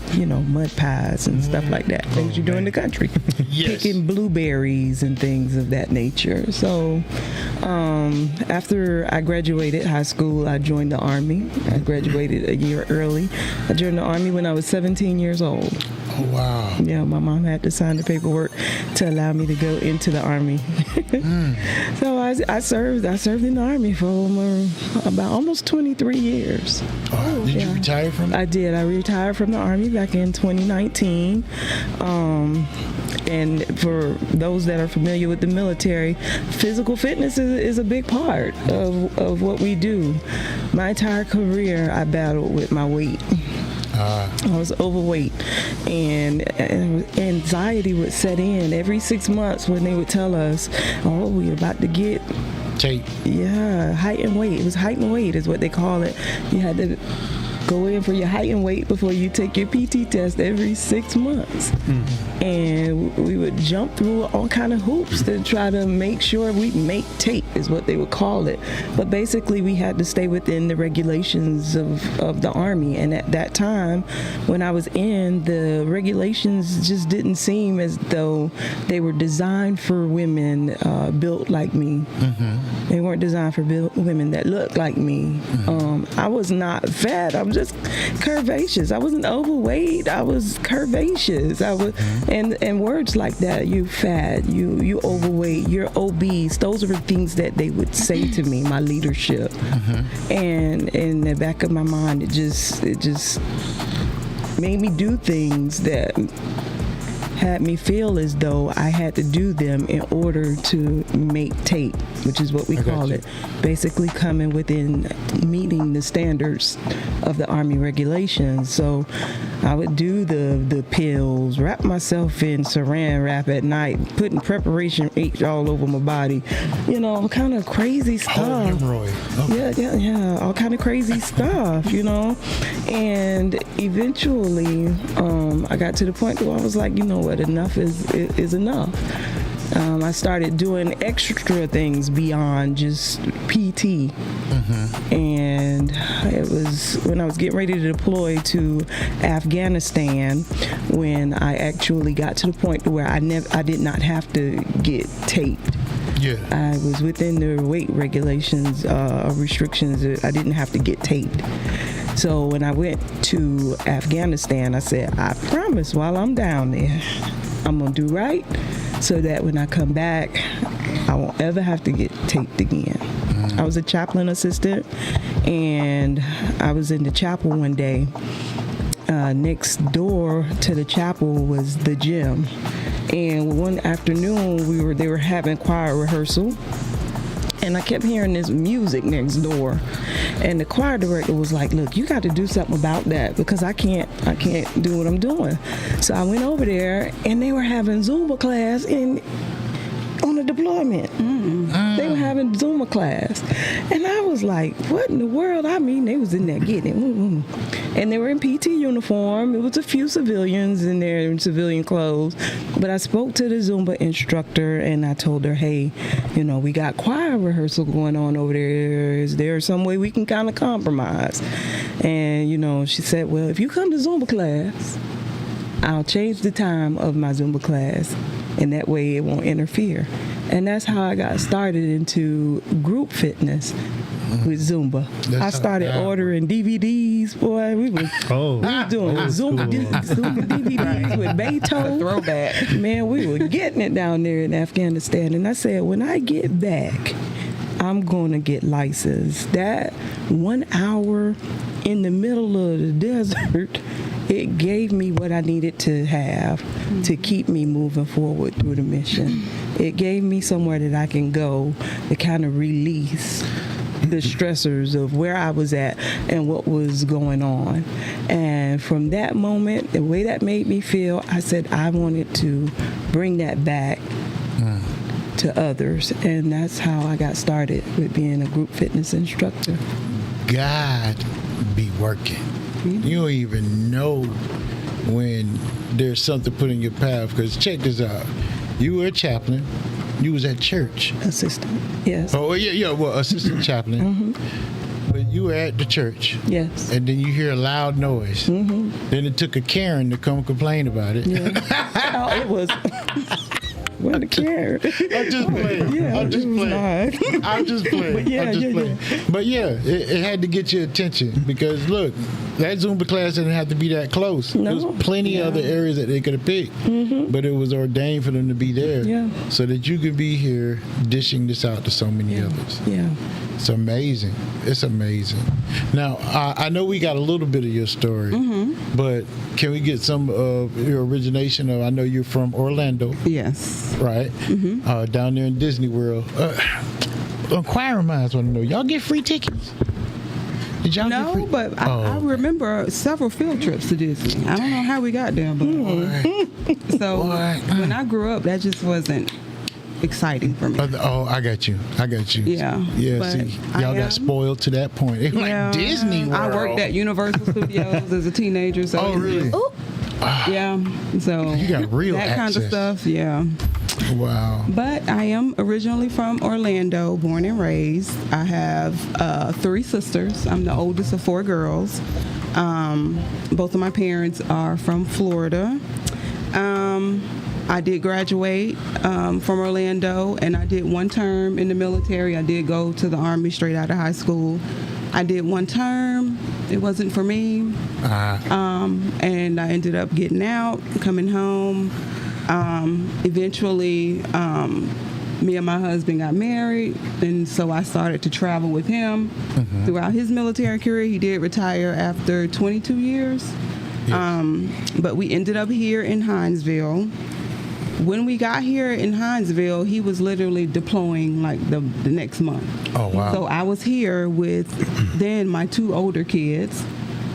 mud pies and stuff like that. Things you do in the country. Yes. Picking blueberries and things of that nature. So after I graduated high school, I joined the Army. I graduated a year early. I joined the Army when I was 17 years old. Oh, wow. Yeah, my mom had to sign the paperwork to allow me to go into the Army. So I served in the Army for about almost 23 years. Did you retire from it? I did. I retired from the Army back in 2019. And for those that are familiar with the military, physical fitness is a big part of what we do. My entire career, I battled with my weight. I was overweight, and anxiety would set in every 6 months when they would tell us, "Oh, we're about to get Tape. height and weight." It was height and weight is what they call it. You had to go in for your height and weight before you take your PT test every 6 months. And we would jump through all kind of hoops to try to make sure we make tape is what they would call it. But basically we had to stay within the regulations of the Army. And at that time when I was in, the regulations just didn't seem as though they were designed for women built like me. They weren't designed for women that looked like me. I was not fat. I was just curvaceous. I wasn't overweight. I was curvaceous. I was, and words like that. You fat. You overweight. You're obese. Those are the things that they would say to me. My leadership, and in the back of my mind, it just made me do things that had me feel as though I had to do them in order to make tape, which is what we call it. Basically coming within meeting the standards of the Army regulations. So I would do the pills, wrap myself in saran wrap at night, putting preparation H all over my body, kind of crazy stuff. Yeah, all kind of crazy stuff, and eventually I got to the point where I was like, what, enough is enough. I started doing extra things beyond just PT. And it was when I was getting ready to deploy to Afghanistan when I actually got to the point where I did not have to get taped. Yeah. I was within the weight regulations, restrictions. I didn't have to get taped. So when I went to Afghanistan, I said, I promise while I'm down there, I'm going to do right so that when I come back, I won't ever have to get taped again. I was a chaplain assistant, and I was in the chapel one day. Next door to the chapel was the gym. And one afternoon, they were having choir rehearsal. And I kept hearing this music next door. And the choir director was like, look, you got to do something about that because I can't do what I'm doing. So I went over there, and they were having Zumba class on a deployment. They were having Zumba class. And I was like, what in the world? I mean, they was in there getting it. And they were in PT uniform. It was a few civilians in there in civilian clothes. But I spoke to the Zumba instructor, and I told her, hey, we got choir rehearsal going on over there. Is there some way we can kind of compromise? And, she said, well, if you come to Zumba class, I'll change the time of my Zumba class, and that way it won't interfere. And that's how I got started into group fitness with Zumba. I started ordering DVDs, boy. We were doing Zumba DVDs with Beethoven. Throwback. Man, we were getting it down there in Afghanistan. And I said, when I get back, I'm going to get licensed. That 1 hour in the middle of the desert, it gave me what I needed to have to keep me moving forward through the mission. It gave me somewhere that I can go to kind of release the stressors of where I was at and what was going on. And from that moment, the way that made me feel, I said I wanted to bring that back to others. And that's how I got started with being a group fitness instructor. God be working. You don't even know when there's something put in your path. Because check this out. You were a chaplain. You was at church. Assistant, yes. Oh, yeah, well, assistant chaplain. But you were at the church. Yes. And then you hear a loud noise. Mm-hmm. Then it took a Karen to come complain about it. Yeah. Oh, it was. What a care. I'm just playing. Yeah, I'm just it was playing. not. I'm just playing. But yeah, I'm just yeah, playing. But yeah, it had to get your attention because look, that Zumba class didn't have to be that close. No. There was plenty of other areas that they could have picked, but it was ordained for them to be there, Yeah. so that you could be here dishing this out to so many others. Yeah. It's amazing. It's amazing. Now, I know we got a little bit of your story, but can we get some of your origination of, I know you're from Orlando, Yes. right? Down there in Disney World. Inquiring minds want to know, y'all get free tickets? Did y'all get free? No, but I remember several field trips to Disney. I don't know how we got there, but so when I grew up, that just wasn't exciting for me. Oh, I got you. Yeah, Yeah, but see, I y'all got am- spoiled to that point. It was Yeah. like Disney World. I worked at Universal Studios as a teenager, so Oh, really? Ooh, yeah. So You got real that kind of access. stuff, yeah. Wow. But I am originally from Orlando, born and raised. I have 3 sisters. I'm the oldest of 4 girls. Both of my parents are from Florida. I did graduate from Orlando, and I did 1 term in the military. I did go to the Army straight out of high school. I did 1 term. It wasn't for me. And I ended up getting out, coming home. Eventually, me and my husband got married, and so I started to travel with him throughout his military career. He did retire after 22 years. But we ended up here in Hinesville. When we got here in Hinesville, he was literally deploying like the next month. Oh, wow. So I was here with then my 2 older kids.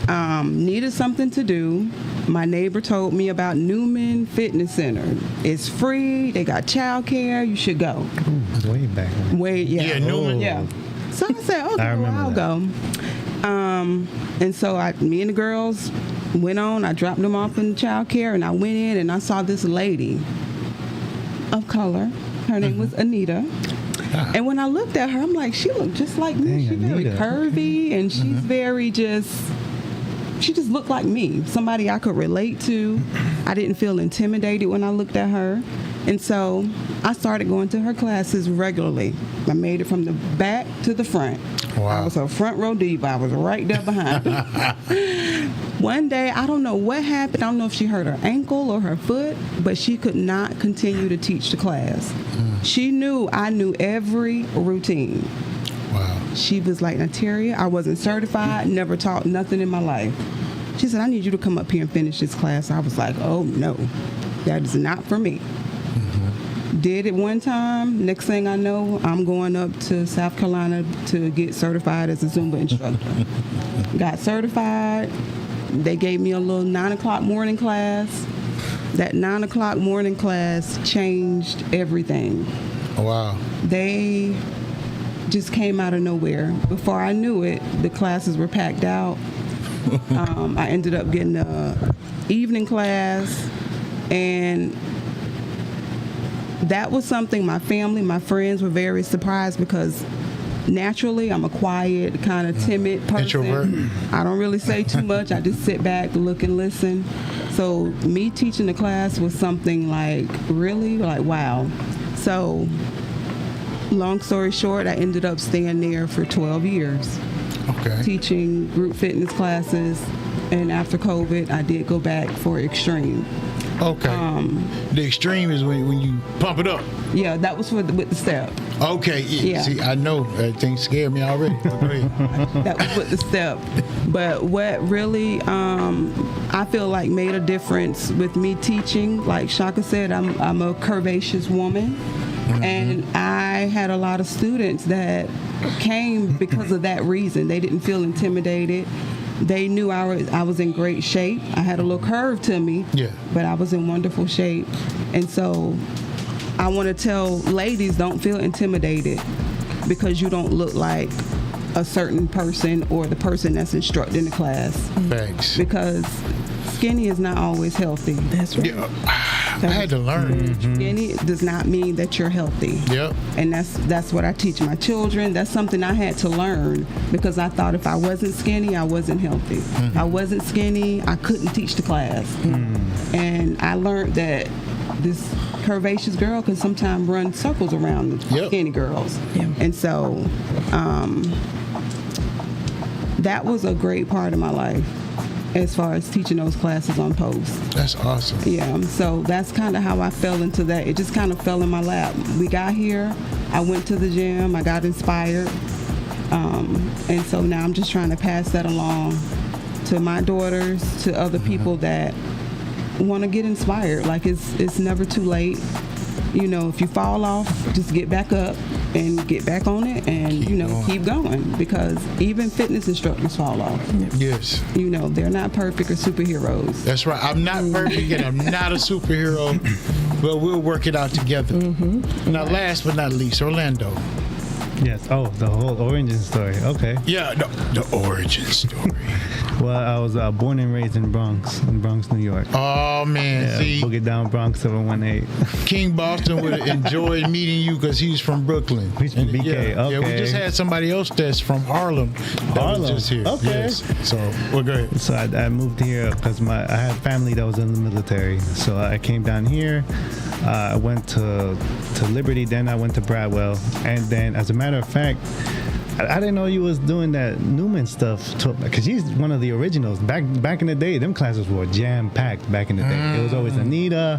Needed something to do. My neighbor told me about Newman Fitness Center. It's free. They got childcare. You should go. Ooh, way back. Wait, yeah. Yeah, Newman. Yeah. So I said, okay, I well, remember I'll that. go. And so me and the girls went on. I dropped them off in childcare, and I went in and I saw this lady of color. Her name was Anita. And when I looked at her, I'm like, she looked just like me. Dang, She's very Anita. curvy, and she's very she just looked like me, somebody I could relate to. I didn't feel intimidated when I looked at her. And so I started going to her classes regularly. I made it from the back to the front. Wow. I was a front row diva. I was right there behind her. One day, I don't know what happened. I don't know if she hurt her ankle or her foot, but she could not continue to teach the class. She knew I knew every routine. Wow. She was like, Nataria, I wasn't certified, never taught nothing in my life. She said, I need you to come up here and finish this class. I was like, oh no, that is not for me. Did it one time. Next thing I know, I'm going up to South Carolina to get certified as a Zumba instructor. Got certified. They gave me a little 9 o'clock morning class. That 9 o'clock morning class changed everything. Wow. They just came out of nowhere. Before I knew it, the classes were packed out. I ended up getting a evening class, and that was something my family, my friends were very surprised because naturally I'm a quiet, kind of timid person. Introvert. I don't really say too much. I just sit back, look, and listen. So me teaching the class was something like really like wow. So long story short, I ended up staying there for 12 years. Okay. Teaching group fitness classes, and after COVID, I did go back for Extreme. Okay. The extreme is when you pump it up. Yeah, that was with the step. Okay. Yeah. See, I know that thing scared me already. Go ahead. That was with the step. But what really I feel like made a difference with me teaching, like Shaka said, I'm a curvaceous woman. And I had a lot of students that came because of that reason. They didn't feel intimidated. They knew I was in great shape. I had a little curve to me, but I was in wonderful shape. And so I want to tell ladies, don't feel intimidated because you don't look like a certain person or the person that's instructing the class. Thanks. Because skinny is not always healthy. That's right. Yeah, I had to learn. Skinny does not mean that you're healthy. Yep. And that's what I teach my children. That's something I had to learn because I thought if I wasn't skinny, I wasn't healthy. If I wasn't skinny, I couldn't teach the class. And I learned that this curvaceous girl can sometimes run circles around the skinny girls. And so that was a great part of my life as far as teaching those classes on post. That's awesome. Yeah, so that's kind of how I fell into that. It just kind of fell in my lap. We got here, I went to the gym, I got inspired, and so now I'm just trying to pass that along to my daughters, to other people that want to get inspired. Like it's never too late. You know, if you fall off, just get back up and get back on it and, keep going because even fitness instructors fall off. Yes. You know, they're not perfect or superheroes. That's right. I'm not perfect and I'm not a superhero, but we'll work it out together. Now, last but not least, Orlando. Yes. Oh, the whole origin story. Okay. Yeah, the origin story. Well, I was born and raised in Bronx, New York. Oh, man. Yeah, See, Boogie Down Bronx 718. King Boston would have enjoyed meeting you because he's from Brooklyn. He's from BK, Yeah, we okay. just had somebody else that's from Harlem that was just here. Okay. Yes. So, well, go ahead. So I moved here because I had family that was in the military. So I came down here. I went to Liberty, then I went to Bradwell, and then, as a matter of fact, I didn't know you was doing that Newman stuff because he's one of the originals. Back in the day, them classes were jam packed. Back in the day, it was always Anita,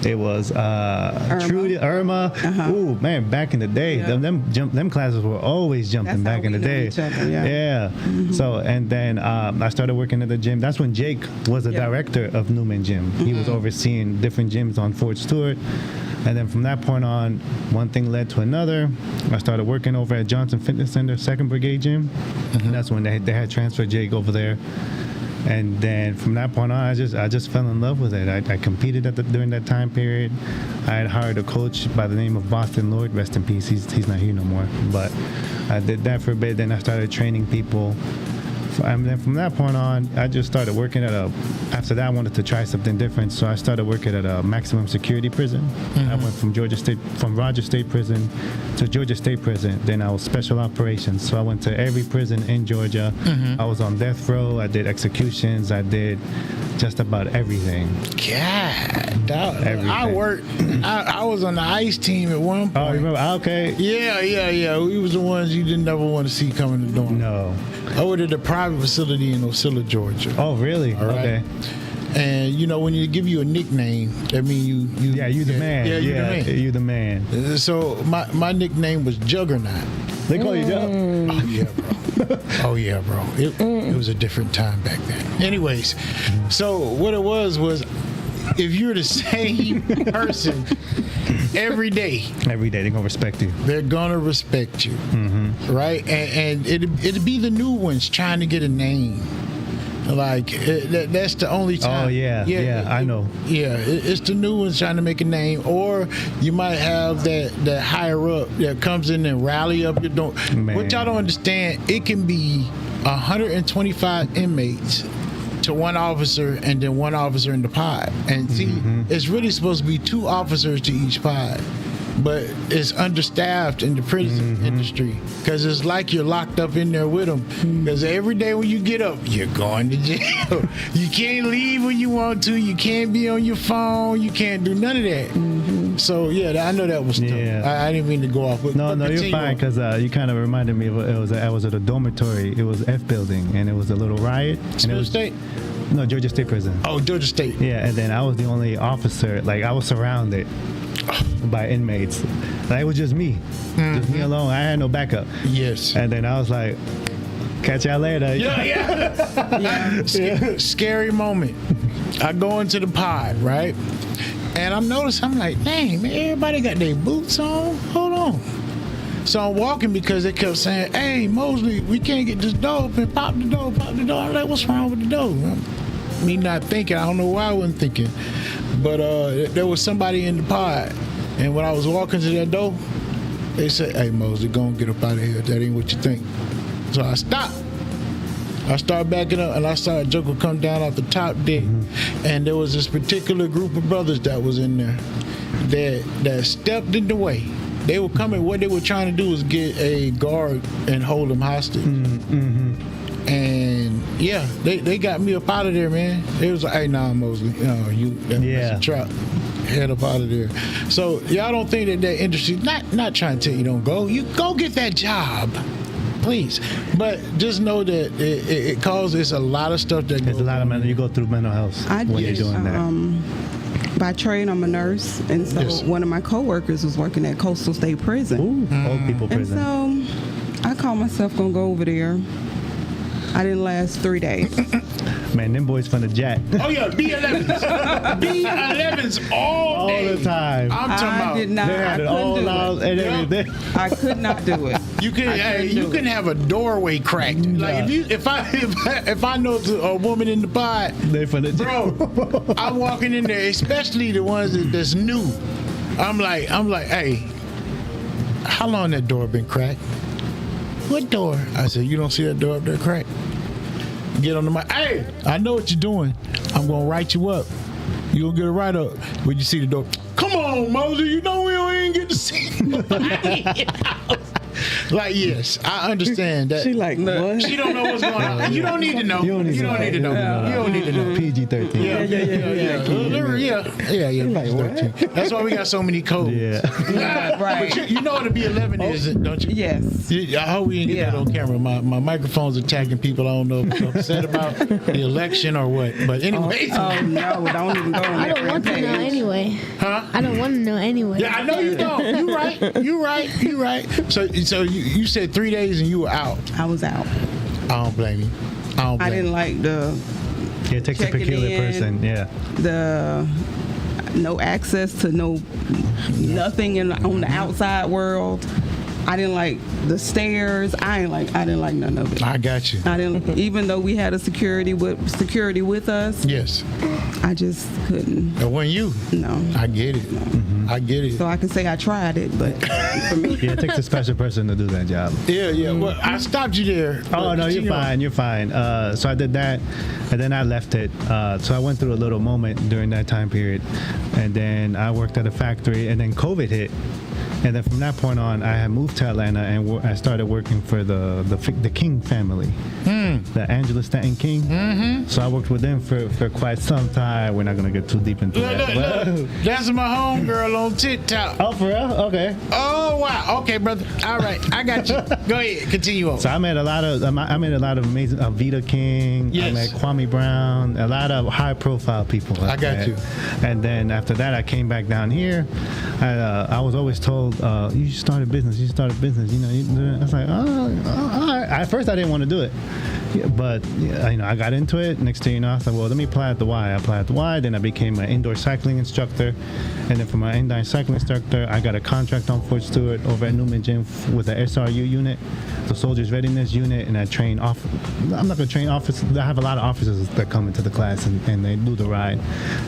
it was Trudy, Irma. Ooh man, back in the day, them classes were always jumping. That's back in the how we know day. each other, yeah. So and then I started working at the gym. That's when Jake was the director of Newman Gym. He was overseeing different gyms on Fort Stewart. And then from that point on, one thing led to another. I started working over at Johnson Fitness Center, 2nd Brigade Gym. And that's when they had transferred Jake over there. And then from that point on, I just fell in love with it. I competed during that time period. I had hired a coach by the name of Boston Lord, rest in peace. He's not here no more. But I did that for a bit. Then I started training people. And then from that point on, I just started working after that I wanted to try something different, so I started working at a maximum security prison. I went from Rogers State Prison to Georgia State Prison. Then I was special operations, so I went to every prison in Georgia. I was on death row, I did executions, I did just about everything. God, Everything. I was on the ice team at one point. Oh, you remember? Okay. Yeah. We was the ones you didn't ever want to see coming to dorm. No. I worked at a private facility in Ocilla, Georgia. Oh, really? All right. Okay. And when you give you a nickname, that means you the man. Yeah, you the man. You the man. So my nickname was Juggernaut. They call you Jug? Oh yeah, bro. It was a different time back then. Anyways, so what it was if you're the same person every day they're gonna respect you. They're gonna respect you, right? And it'd be the new ones trying to get a name. Like that's the only time. Oh yeah, I know. Yeah, it's the new ones trying to make a name, or you might have that higher up that comes in and rally up your door. What y'all don't understand, it can be 125 inmates to one officer and then one officer in the pod. And see, it's really supposed to be 2 officers to each pod. But it's understaffed in the prison industry because it's like you're locked up in there with them. Because every day when you get up, you're going to jail. You can't leave when you want to. You can't be on your phone. You can't do none of that. So yeah, I know that was tough. Yeah. I didn't mean to go off. But No, you're fine because you kind of reminded me of I was at a dormitory. It was F building and it was a little riot. And it was State? No, Georgia State Prison. Oh, Georgia State. Yeah, and then I was the only officer. Like I was surrounded by inmates. Like it was just me alone. I had no backup. Yes. And then I was like, catch y'all later. Scary moment. I go into the pod, right? And I'm like, dang, man, everybody got their boots on. Hold on. So I'm walking because they kept saying, hey, Mosley, we can't get this door open. Pop the door. I'm like, what's wrong with the door? Me not thinking. I don't know why I wasn't thinking. But there was somebody in the pod. And when I was walking to that door, they said, hey, Mosley, go and get up out of here. That ain't what you think. So I stopped. I started backing up, and I saw a joker come down off the top deck, and there was this particular group of brothers that was in there that stepped in the way. They were coming. What they were trying to do was get a guard and hold them hostage. And yeah, they got me up out of there, man. It was like, hey, nah, Mosley, that's a trap. Head up out of there. So y'all don't think that industry? Not trying to tell you don't go. You go get that job, please. But just know that it causes a lot of stuff that. There's a lot of mental. You go through mental health when you're doing that. By trade, I'm a nurse, and so one of my coworkers was working at Coastal State Prison. Ooh, old people prison. And so I called myself gonna go over there. I didn't last 3 days. Man, them boys from the jack. Oh yeah, B11s, B11s all day. All the time. I'm talking about. Did not. They had I it couldn't all do out it. and everything. I could not do it. You can have a doorway cracked. Like if I know a woman in the pod, They from the jack. bro, I'm walking in there, especially the ones that's new. I'm like, hey, how long that door been cracked? What door? I said, you don't see that door up there cracked? Get on the mic. Hey, I know what you're doing. I'm gonna write you up. You gonna get a write up when you see the door. Come on, Moses. You know we don't even get to see nobody. Like, yes, I understand that. She like, what? She don't know what's going on. You don't need to know. You don't need to know. You don't need to know. PG-13. Yeah. Like, what? That's why we got so many codes. Yeah. Right. But you know what a B11 is, don't you? Yes. I hope we didn't get that on camera. My microphone's attacking people. I don't know if they're upset about the election or what. But anyway. Oh no! Don't even go on I that don't want to rampage. know anyway. Huh? I don't want to know anyway. Yeah, I know you don't. You right. So you said 3 days and you were out. I was out. I don't blame you. I didn't like the Yeah, it takes a Checking peculiar in. person. Yeah. no access to nothing on the outside world. I didn't like the stairs. I didn't like none of it. I got you. I didn't, even though we had a security with us. Yes. I just couldn't. It wasn't you. No. I get it. I get it. So I can say I tried it, but for me, Yeah, it takes a special person to do that job. Yeah. Well, I stopped you there. Oh, no, you're fine. You're fine. So I did that, and then I left it. So I went through a little moment during that time period, and then I worked at a factory, and then COVID hit. And then from that point on, I had moved to Atlanta, and I started working for the King family, the Angela Stanton King. Mm-hmm. So I worked with them for quite some time. We're not going to get too deep into that. Look. That's my homegirl on TikTok. Oh, for real? Okay. Oh, wow. Okay, brother. All right. I got you. Go ahead. Continue on. So I met a lot of amazing Vita King. Yes. I met Kwame Brown. A lot of high profile people. I got you. And then after that, I came back down here. I was always told, you should start a business. You should start a business. I was like, all right. At first, I didn't want to do it. Yeah, but I got into it. Next thing you know, I thought, well, let me apply at the Y. I applied at the Y. Then I became an indoor cycling instructor. And then from my indoor cycling instructor, I got a contract on Fort Stewart over at Newman Gym with the SRU unit, the Soldiers Readiness Unit. And I train I'm not going to train officers. I have a lot of officers that come into the class and they do the ride.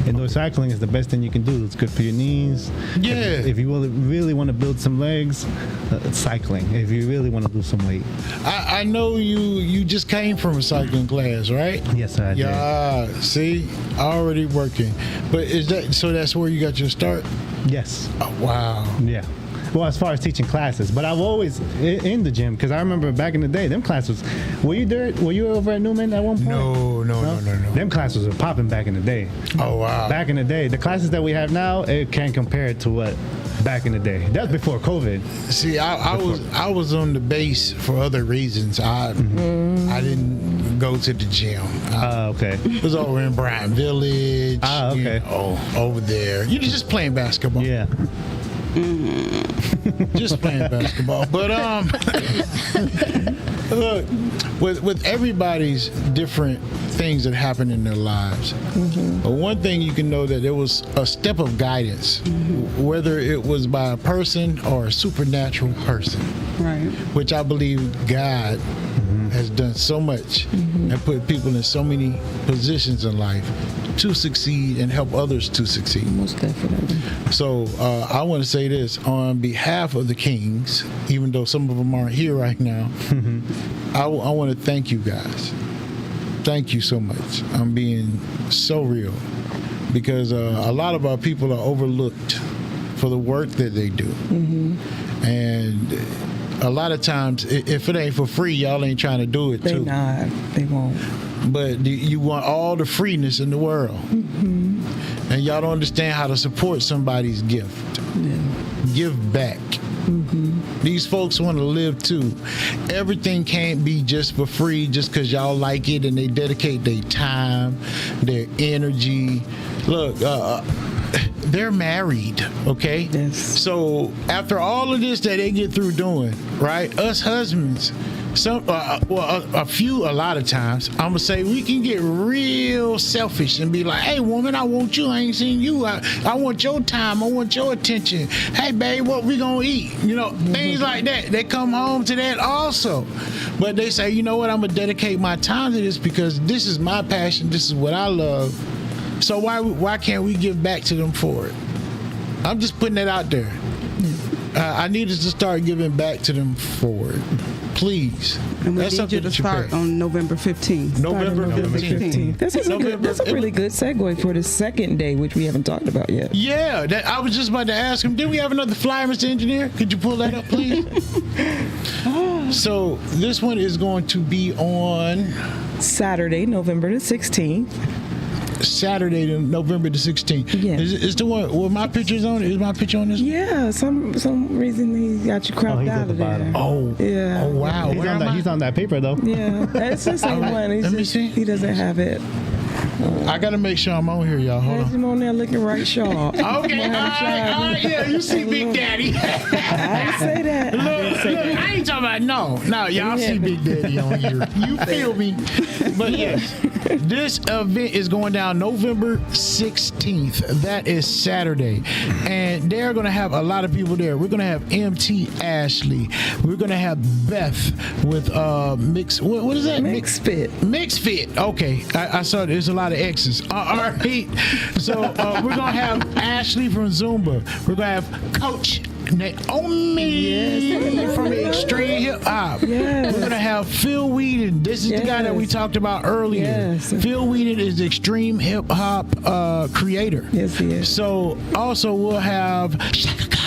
Indoor cycling is the best thing you can do. It's good for your knees. Yeah. If you really want to build some legs, cycling. If you really want to do some weight. I know you just came from a cycling class, right? Yes, I did. Yeah, see, already working. But that's where you got your start? Yes. Oh, wow. Yeah. Well, as far as teaching classes, but I've always in the gym because I remember back in the day, them classes. Were you over at Newman at one point? No. Them classes were popping back in the day. Oh, wow. Back in the day, the classes that we have now, it can't compare to what back in the day. That's before COVID. See, I was on the base for other reasons. I didn't go to the gym. Okay. It was over in Bryan Village. Okay. Over there. You just playing basketball. Yeah. Just playing basketball. But look, with everybody's different things that happen in their lives, but one thing you can know that there was a step of guidance, whether it was by a person or a supernatural person, right? Which I believe God has done so much and put people in so many positions in life to succeed and help others to succeed. Most definitely. So I want to say this on behalf of the Kings, even though some of them aren't here right now. I want to thank you guys thank you so much. I'm being so real because a lot of our people are overlooked for the work that they do. And a lot of times, if it ain't for free, y'all ain't trying to do it They too. not. They won't. But you want all the freeness in the world. And y'all don't understand how to support somebody's gift. Give back. These folks want to live too. Everything can't be just for free just because y'all like it and they dedicate their time, their energy. Look, they're married, okay? Yes. So after all of this that they get through doing, right? Us husbands, a lot of times, I'm gonna say we can get real selfish and be like, "Hey, woman, I want you. I ain't seen you. I want your time. I want your attention. Hey, babe, what we gonna eat? You know, things like that. They come home to that also, but they say, you know what? I'm gonna dedicate my time to this because this is my passion. This is what I love. So why can't we give back to them for it? I'm just putting that out there. I need us to start giving back to them for it. Please. And we That's need you something to that you start pay. on November 15th. November 15th. That's a really good segue for the second day, which we haven't talked about yet. Yeah, I was just about to ask him, did we have another flyer, Mr. Engineer? Could you pull that up, please? So this one is going to be on Saturday, November the 16th. Saturday, November the 16th. Yeah. Is the one with my pictures on it? Is my picture on this? Yeah, some reason he got you cropped he's out at the of there. bottom. Oh. Yeah. Oh, wow. He's Where on, am I? he's on that paper though. Yeah, it's the same one. It's Let me just- see. He doesn't have it. I got to make sure I'm on here, y'all. Hold Has on. him on there looking right sharp. Okay, all right, yeah, you see Big Daddy. I didn't say that. Look, I ain't talking about no, y'all see Big Daddy on here. You feel me? But yes, this event is going down November 16th. That is Saturday, and they're gonna have a lot of people there. We're gonna have MT Ashley. We're gonna have Beth with Mix. What is that? Mix Fit. Mix Fit. Okay, I saw there's a lot of X's. All right. So we're gonna have Ashley from Zumba. We're gonna have Coach Naomi from Extreme Hip Hop. Yes. We're gonna have Phil Whedon. This is the guy that we Yes. talked about earlier. Yes. Phil Whedon is the Extreme Hip Hop creator. Yes, he is. So also we'll have Shaka Khan.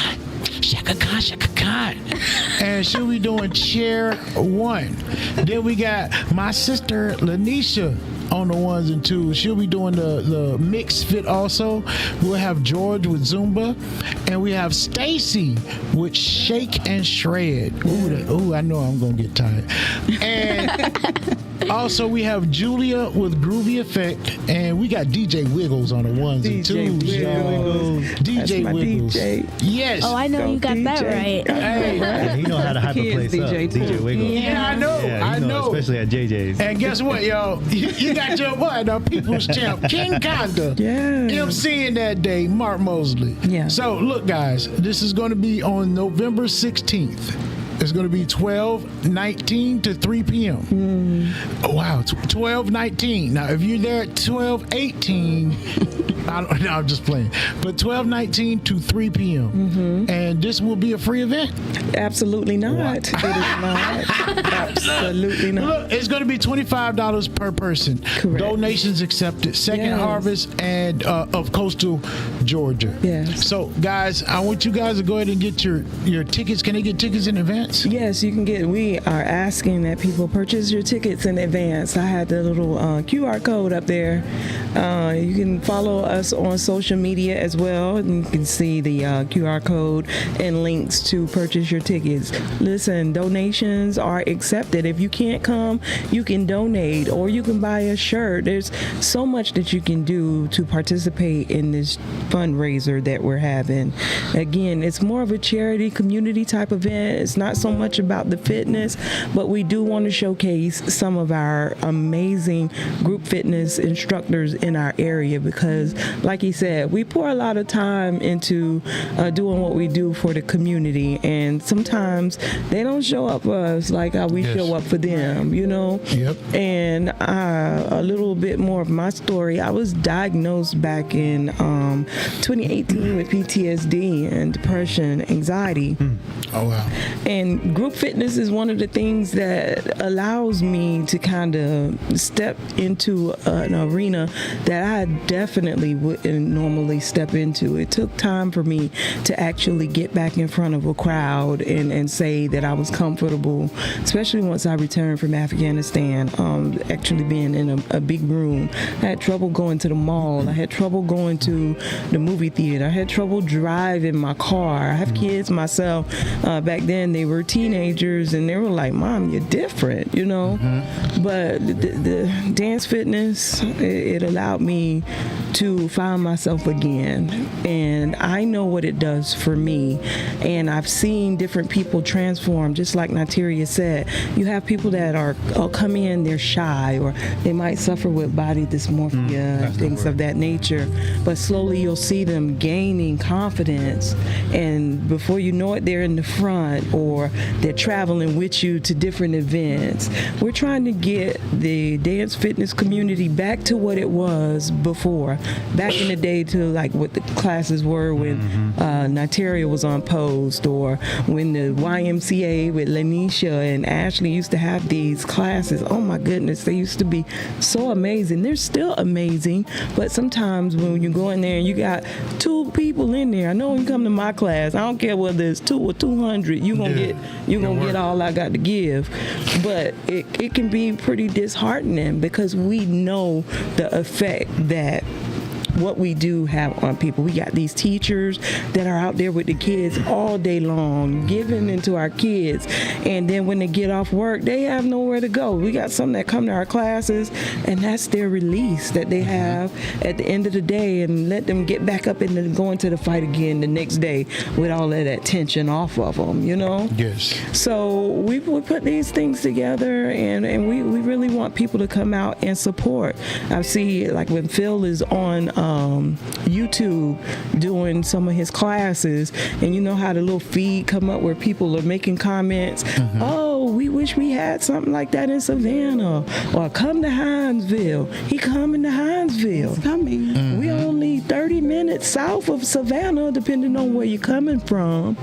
And she'll be doing chair 1. Then we got my sister Lanisha on the ones and twos. She'll be doing the mix fit also. We'll have George with Zumba, and we have Stacy with Shake and Shred. Ooh, I know I'm gonna get tired. And also we have Julia with Groovy Effect, and we got DJ Wiggles on the ones and DJ twos. y'all. DJ That's my Wiggles. DJ. Yes. Oh, I know Go you got that DJ. right. Hey. Yeah, he know how to hype a Kids place up. DJ too. DJ Wiggle. Yeah, I know. Yeah, I you know. especially at JJ's. And guess what, y'all? You got your boy, the People's Champ, King Conda. Yeah. MCing that day, Mark Mosley. Yeah. So, look, guys, this is going to be on November 16th. It's going to be 12:19 to 3 p.m. Oh, wow, 12:19. Now, if you're there at 12:18, I'm just playing. But 12:19 to 3 p.m. And this will be a free event. Absolutely not. It is not. Absolutely not. Look, it's going to be $25 per person. Correct. Donations accepted. Second Yes. Harvest and of Coastal Georgia. Yes. So, guys, I want you guys to go ahead and get your tickets. Can they get tickets in advance? Yes, you can get. We are asking that people purchase your tickets in advance. I had the little QR code up there. You can follow us on social media as well, and you can see the QR code and links to purchase your tickets. Listen, donations are accepted. If you can't come, you can donate, or you can buy a shirt. There's so much that you can do to participate in this fundraiser that we're having. Again, it's more of a charity community type event. It's not so much about the fitness, but we do want to showcase some of our amazing group fitness instructors in our area because, like he said, we pour a lot of time into doing what we do for the community, and sometimes they don't show up for us like how we show up for them, you know? Yep. And a little bit more of my story. I was diagnosed back in 2018 with PTSD and depression, anxiety. Oh, wow. And group fitness is one of the things that allows me to kind of step into an arena that I definitely wouldn't normally step into. It took time for me to actually get back in front of a crowd and say that I was comfortable, especially once I returned from Afghanistan, actually being in a big room. I had trouble going to the mall. I had trouble going to the movie theater. I had trouble driving my car. I have kids myself. Back then, they were teenagers, and they were like, "Mom, you're different," you know. But the dance fitness, it allowed me to find myself again, and I know what it does for me. And I've seen different people transform, just like Nateria said. You have people that are come in, they're shy, or they might suffer with body dysmorphia, things of that nature. But slowly, you'll see them gaining confidence, and before you know it, they're in the front, or they're traveling with you to different events. We're trying to get the dance fitness community back to what it was before, back in the day, to like what the classes were when Nateria was on Post, or when the YMCA with Lanisha and Ashley used to have these classes. Oh my goodness, they used to be so amazing. They're still amazing, but sometimes when you go in there and you got 2 people in there, I know when you come to my class, I don't care whether it's 2 or 200, you're gonna get all I got to give. But it can be pretty disheartening, because we know the effect that what we do have on people. We got these teachers that are out there with the kids all day long, giving into our kids, and then when they get off work, they have nowhere to go. We got some that come to our classes, and that's their release that they have at the end of the day, and let them get back up and then go into the fight again the next day with all of that tension off of them, you know? Yes. So we put these things together, and we really want people to come out and support. I see, like, when Phil is on YouTube doing some of his classes, and you know how the little feed come up where people are making comments, oh, we wish we had something like that in Savannah, or come to Hinesville. He coming to Hinesville. It's coming. We only 30 minutes south of Savannah, depending on where you're coming from.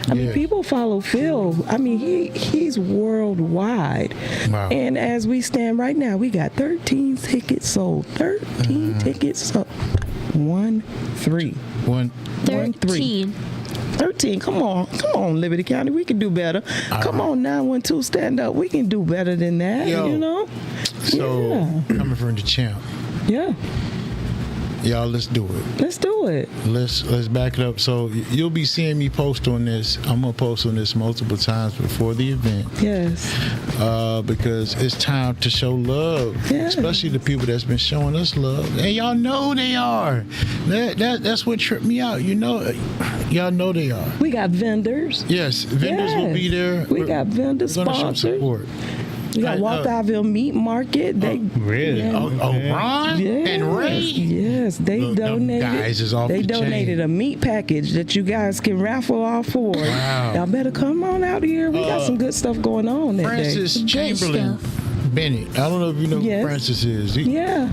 I mean, people follow Phil. I mean, he's worldwide. Wow. And as we stand right now, we got 13 tickets sold. 13 tickets sold. 1 3. 13. 13. Come on, Liberty County. We can do better. Come on, 912, stand up. We can do better than that. Yo. You know. So coming from the champ, Yeah. y'all, let's do it. Let's do it. Let's back it up. So you'll be seeing me post on this. I'm gonna post on this multiple times before the event. Yes. Because it's time to show love, Yeah. especially the people that's been showing us love, and y'all know they are. That's what tripped me out. You know, y'all know they are. We got vendors. Yes, vendors will be there. We got vendors We're gonna show sponsored. support. We got Walkerville Meat Market. They Really? Yeah. Ron Yes, and Ray. yes, they Look, them donated. guys is off they the donated chain. a meat package that you guys can raffle off for. Wow. Y'all better come on out here. We got some good stuff going on that Francis day. Chamberlain Bennett. I don't know if you know Yes. who Francis is. Yeah.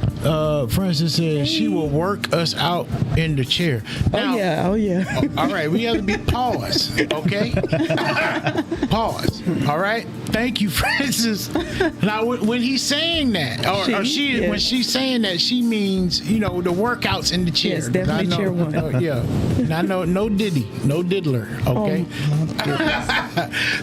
Francis says she will work us out in the chair. Now, Oh yeah. all right, we have to be pause, okay? Pause. All right. Thank you, Francis. Now, when he's saying that, Yes. when she's saying that, she means the workouts in the chair. Yes, definitely chair one. Yeah. Now, no diddler. Okay.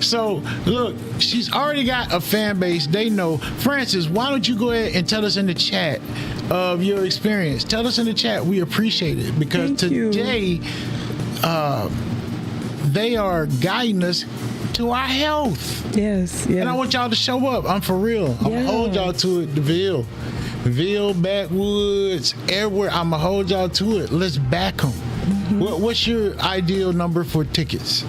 So look, she's already got a fan base. They know. Francis, why don't you go ahead and tell us in the chat of your experience? Tell us in the chat. We appreciate it, because Thank you. today they are guiding us to our health. Yes. And I want y'all to show up. I'm for real. I'm going to hold y'all to it. Ville, Backwoods, everywhere. I'm going to hold y'all to it. Let's back them. What's your ideal number for tickets?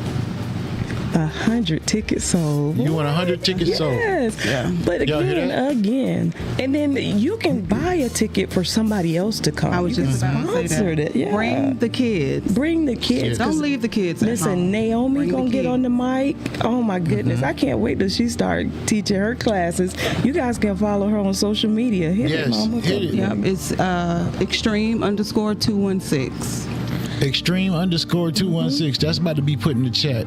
100 tickets sold. You want 100 tickets sold? Yes. Yeah. But Y'all hear again, and then you can buy a ticket for somebody else to come. I was You just can about to say sponsor that. it. Yeah. Bring the kids. Bring the kids. Don't leave the kids at Listen, home. Naomi Bring the gonna get kids. on the mic. Oh my goodness, I can't wait till she start teaching her classes. You guys can follow her on social media. Hit it, Yes, Mama. hit it. Yep, it's extreme_216. Extreme_216. That's about to be put in the chat.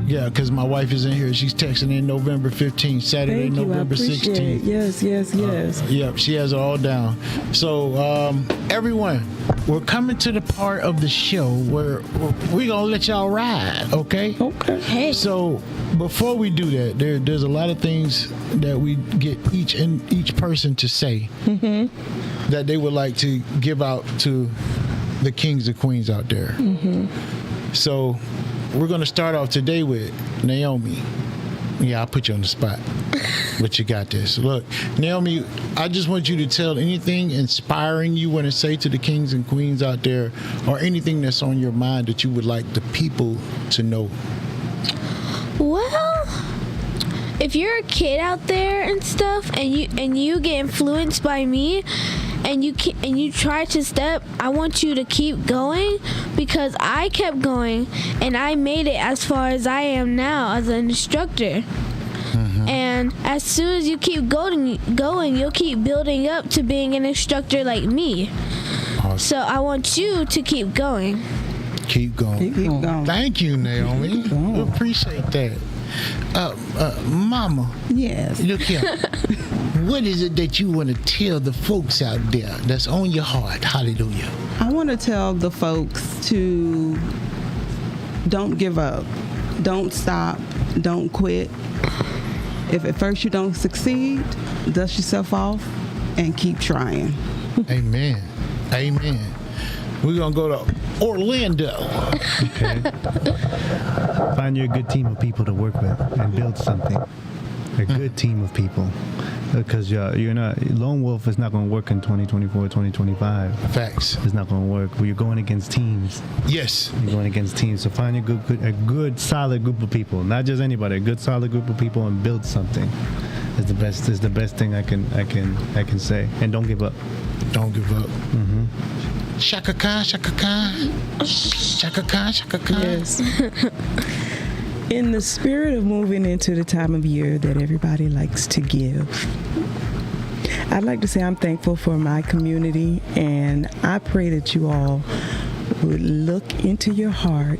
Yeah, because my wife is in here. She's texting in November 15th, Saturday, Thank you. I November appreciate 16th. it. Yes. Yep, she has it all down. So, everyone, we're coming to the part of the show where we're going to let y'all ride, okay? Okay. Hey. So, before we do that, there's a lot of things that we get each person to say that they would like to give out to the kings and queens out there. So, we're going to start off today with Naomi. Yeah, I'll put you on the spot. But you got this. Look, Naomi, I just want you to tell anything inspiring you want to say to the kings and queens out there, or anything that's on your mind that you would like the people to know. Well, if you're a kid out there and stuff, and you get influenced by me, and you try to step, I want you to keep going, because I kept going and I made it as far as I am now as an instructor. And as soon as you keep going, you'll keep building up to being an instructor like me. Awesome. So I want you to keep going. Keep going. Keep going. Thank you, Naomi. We appreciate that. Mama, Yes. look here. What is it that you want to tell the folks out there that's on your heart? Hallelujah. I want to tell the folks to don't give up. Don't stop. Don't quit. If at first you don't succeed, dust yourself off and keep trying. Amen. Amen. We're going to go to Orlando. Okay. Find you a good team of people to work with and build something. A good team of people. Because you're not, lone wolf is not going to work in 2024, 2025. Facts. It's not going to work. You're going against teams. Yes. You're going against teams. So find a good, solid group of people. Not just anybody. A good, solid group of people and build something. Is the best thing I can say. And don't give up. Don't give up. Shaka Khan, Shaka Khan. Shaka Khan, Shaka Khan. Yes. In the spirit of moving into the time of year that everybody likes to give, I'd like to say I'm thankful for my community, and I pray that you all would look into your heart,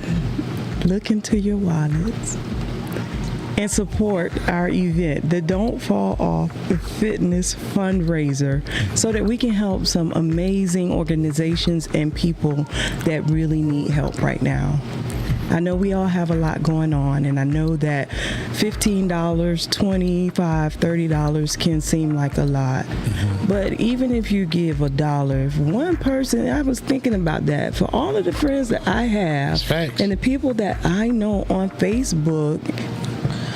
look into your wallets, and support our event, the Don't Fall Off the Fitness fundraiser, so that we can help some amazing organizations and people that really need help right now. I know we all have a lot going on, and I know that $15, $25, $30 can seem like a lot. But even if you give $1, if one person, I was thinking about that, for all of the friends that I have Facts. and the people that I know on Facebook,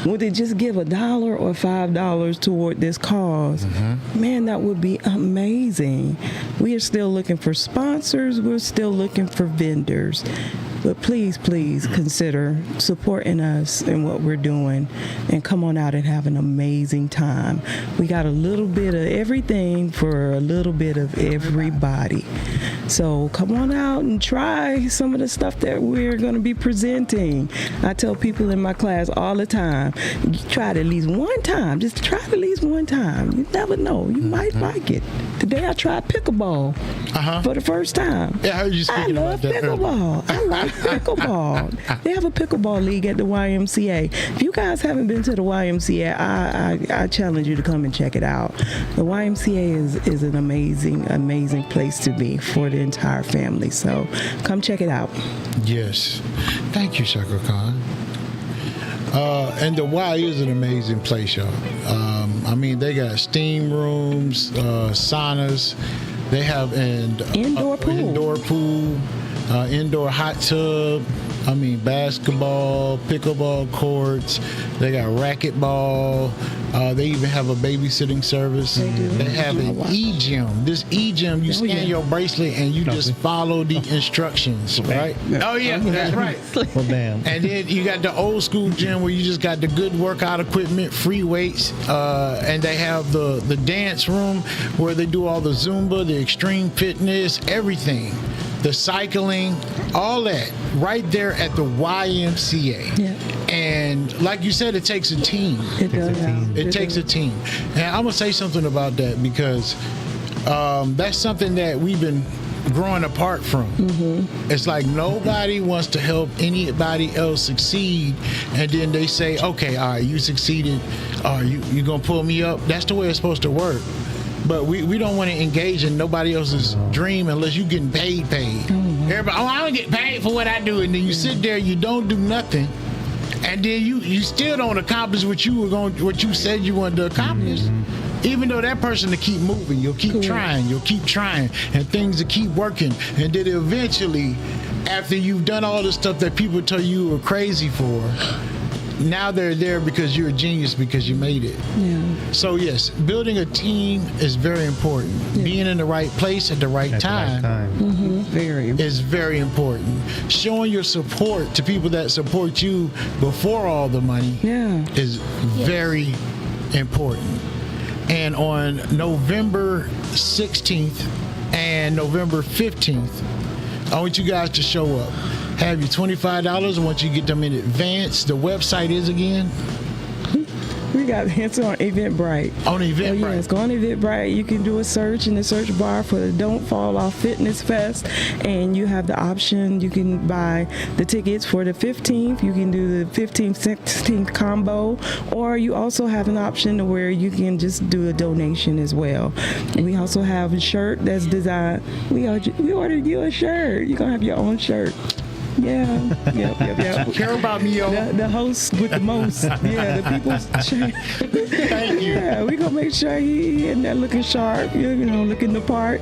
would they just give $1 or $5 toward this cause? Man, that would be amazing. We are still looking for sponsors. We're still looking for vendors. But please consider supporting us in what we're doing, and come on out and have an amazing time. We got a little bit of everything for a little bit of everybody. So come on out and try some of the stuff that we're going to be presenting. I tell people in my class all the time, you try it at least one time. Just try it at least one time. You never know. You might like it. Today I tried pickleball for the first time. Yeah, I heard you speaking I about love that earlier. pickleball. I like pickleball. They have a pickleball league at the YMCA. If you guys haven't been to the YMCA, I challenge you to come and check it out. The YMCA is an amazing place to be for the entire family. So come check it out. Yes. Thank you, Shaka Khan. And the Y is an amazing place, y'all. I mean, they got steam rooms, saunas. They have an Indoor pool. Indoor hot tub. I mean, basketball, pickleball courts. They got racquetball. They even have a babysitting service. They do. They have an e-gym. This e-gym, you scan your bracelet and you just follow the instructions, right? Oh, yeah, that's right. Well, bam. And then you got the old school gym where you just got the good workout equipment, free weights, and they have the dance room where they do all the Zumba, the extreme fitness, everything. The cycling, all that, right there at the YMCA. Yeah. And like you said, it takes a team. It does. It takes a team. And I'm going to say something about that, because that's something that we've been growing apart from. It's like nobody wants to help anybody else succeed, and then they say, okay, all right, you succeeded, you gonna pull me up. That's the way it's supposed to work. But we don't want to engage in nobody else's dream unless you getting paid. Everybody, I don't get paid for what I do, and then you sit there, you don't do nothing, and then you still don't accomplish what you said you wanted to accomplish. Even though that person to keep moving, you'll keep trying, and things will keep working, and then eventually, after you've done all the stuff that people tell you were crazy for, now they're there because you're a genius because you made it. Yeah. So yes, building a team is very important. Being in the right place at the right time. Very. Is very important. Showing your support to people that support you before all the money is very important. And on November 16th and November 15th, I want you guys to show up. Have you $25. I want you to get them in advance. The website is again? We got the answer on Eventbrite. On Eventbrite. Yes, go on Eventbrite. You can do a search in the search bar for the Don't Fall Off Fitness Fest, and you have the option. You can buy the tickets for the 15th. You can do the 15th, 16th combo, or you also have an option to where you can just do a donation as well. And we also have a shirt that's designed. We ordered you a shirt. You're gonna have your own shirt. Yeah. Yep. Care about me, yo. The host with the most. Yeah, the people's shirt. Thank you. Yeah, we gonna make sure he in there looking sharp, looking the part.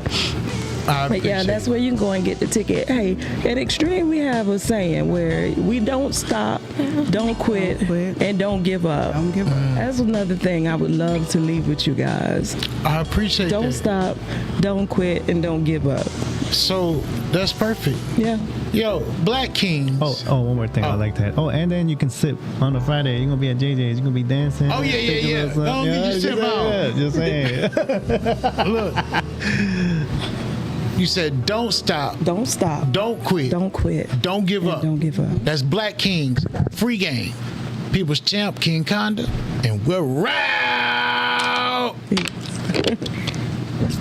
But yeah, that's where you can go and get the ticket. Hey, at Extreme we have a saying where we don't stop, don't quit, and don't give up. Don't give up. That's another thing I would love to leave with you guys. I appreciate Don't that. stop, don't quit, and don't give up. So that's perfect. Yeah. Yo, Black Kings. Oh, one more thing. I like that. Oh, and then you can sip on a Friday. You're going to be at JJ's. You're going to be dancing. Oh, yeah. Don't get your sip out. Yeah, just saying. Look. You said don't stop. Don't stop. Don't quit. Don't quit. Don't give and up. Don't give up. That's Black Kings. Free game. People's champ, King Conda. And we're out. Peace.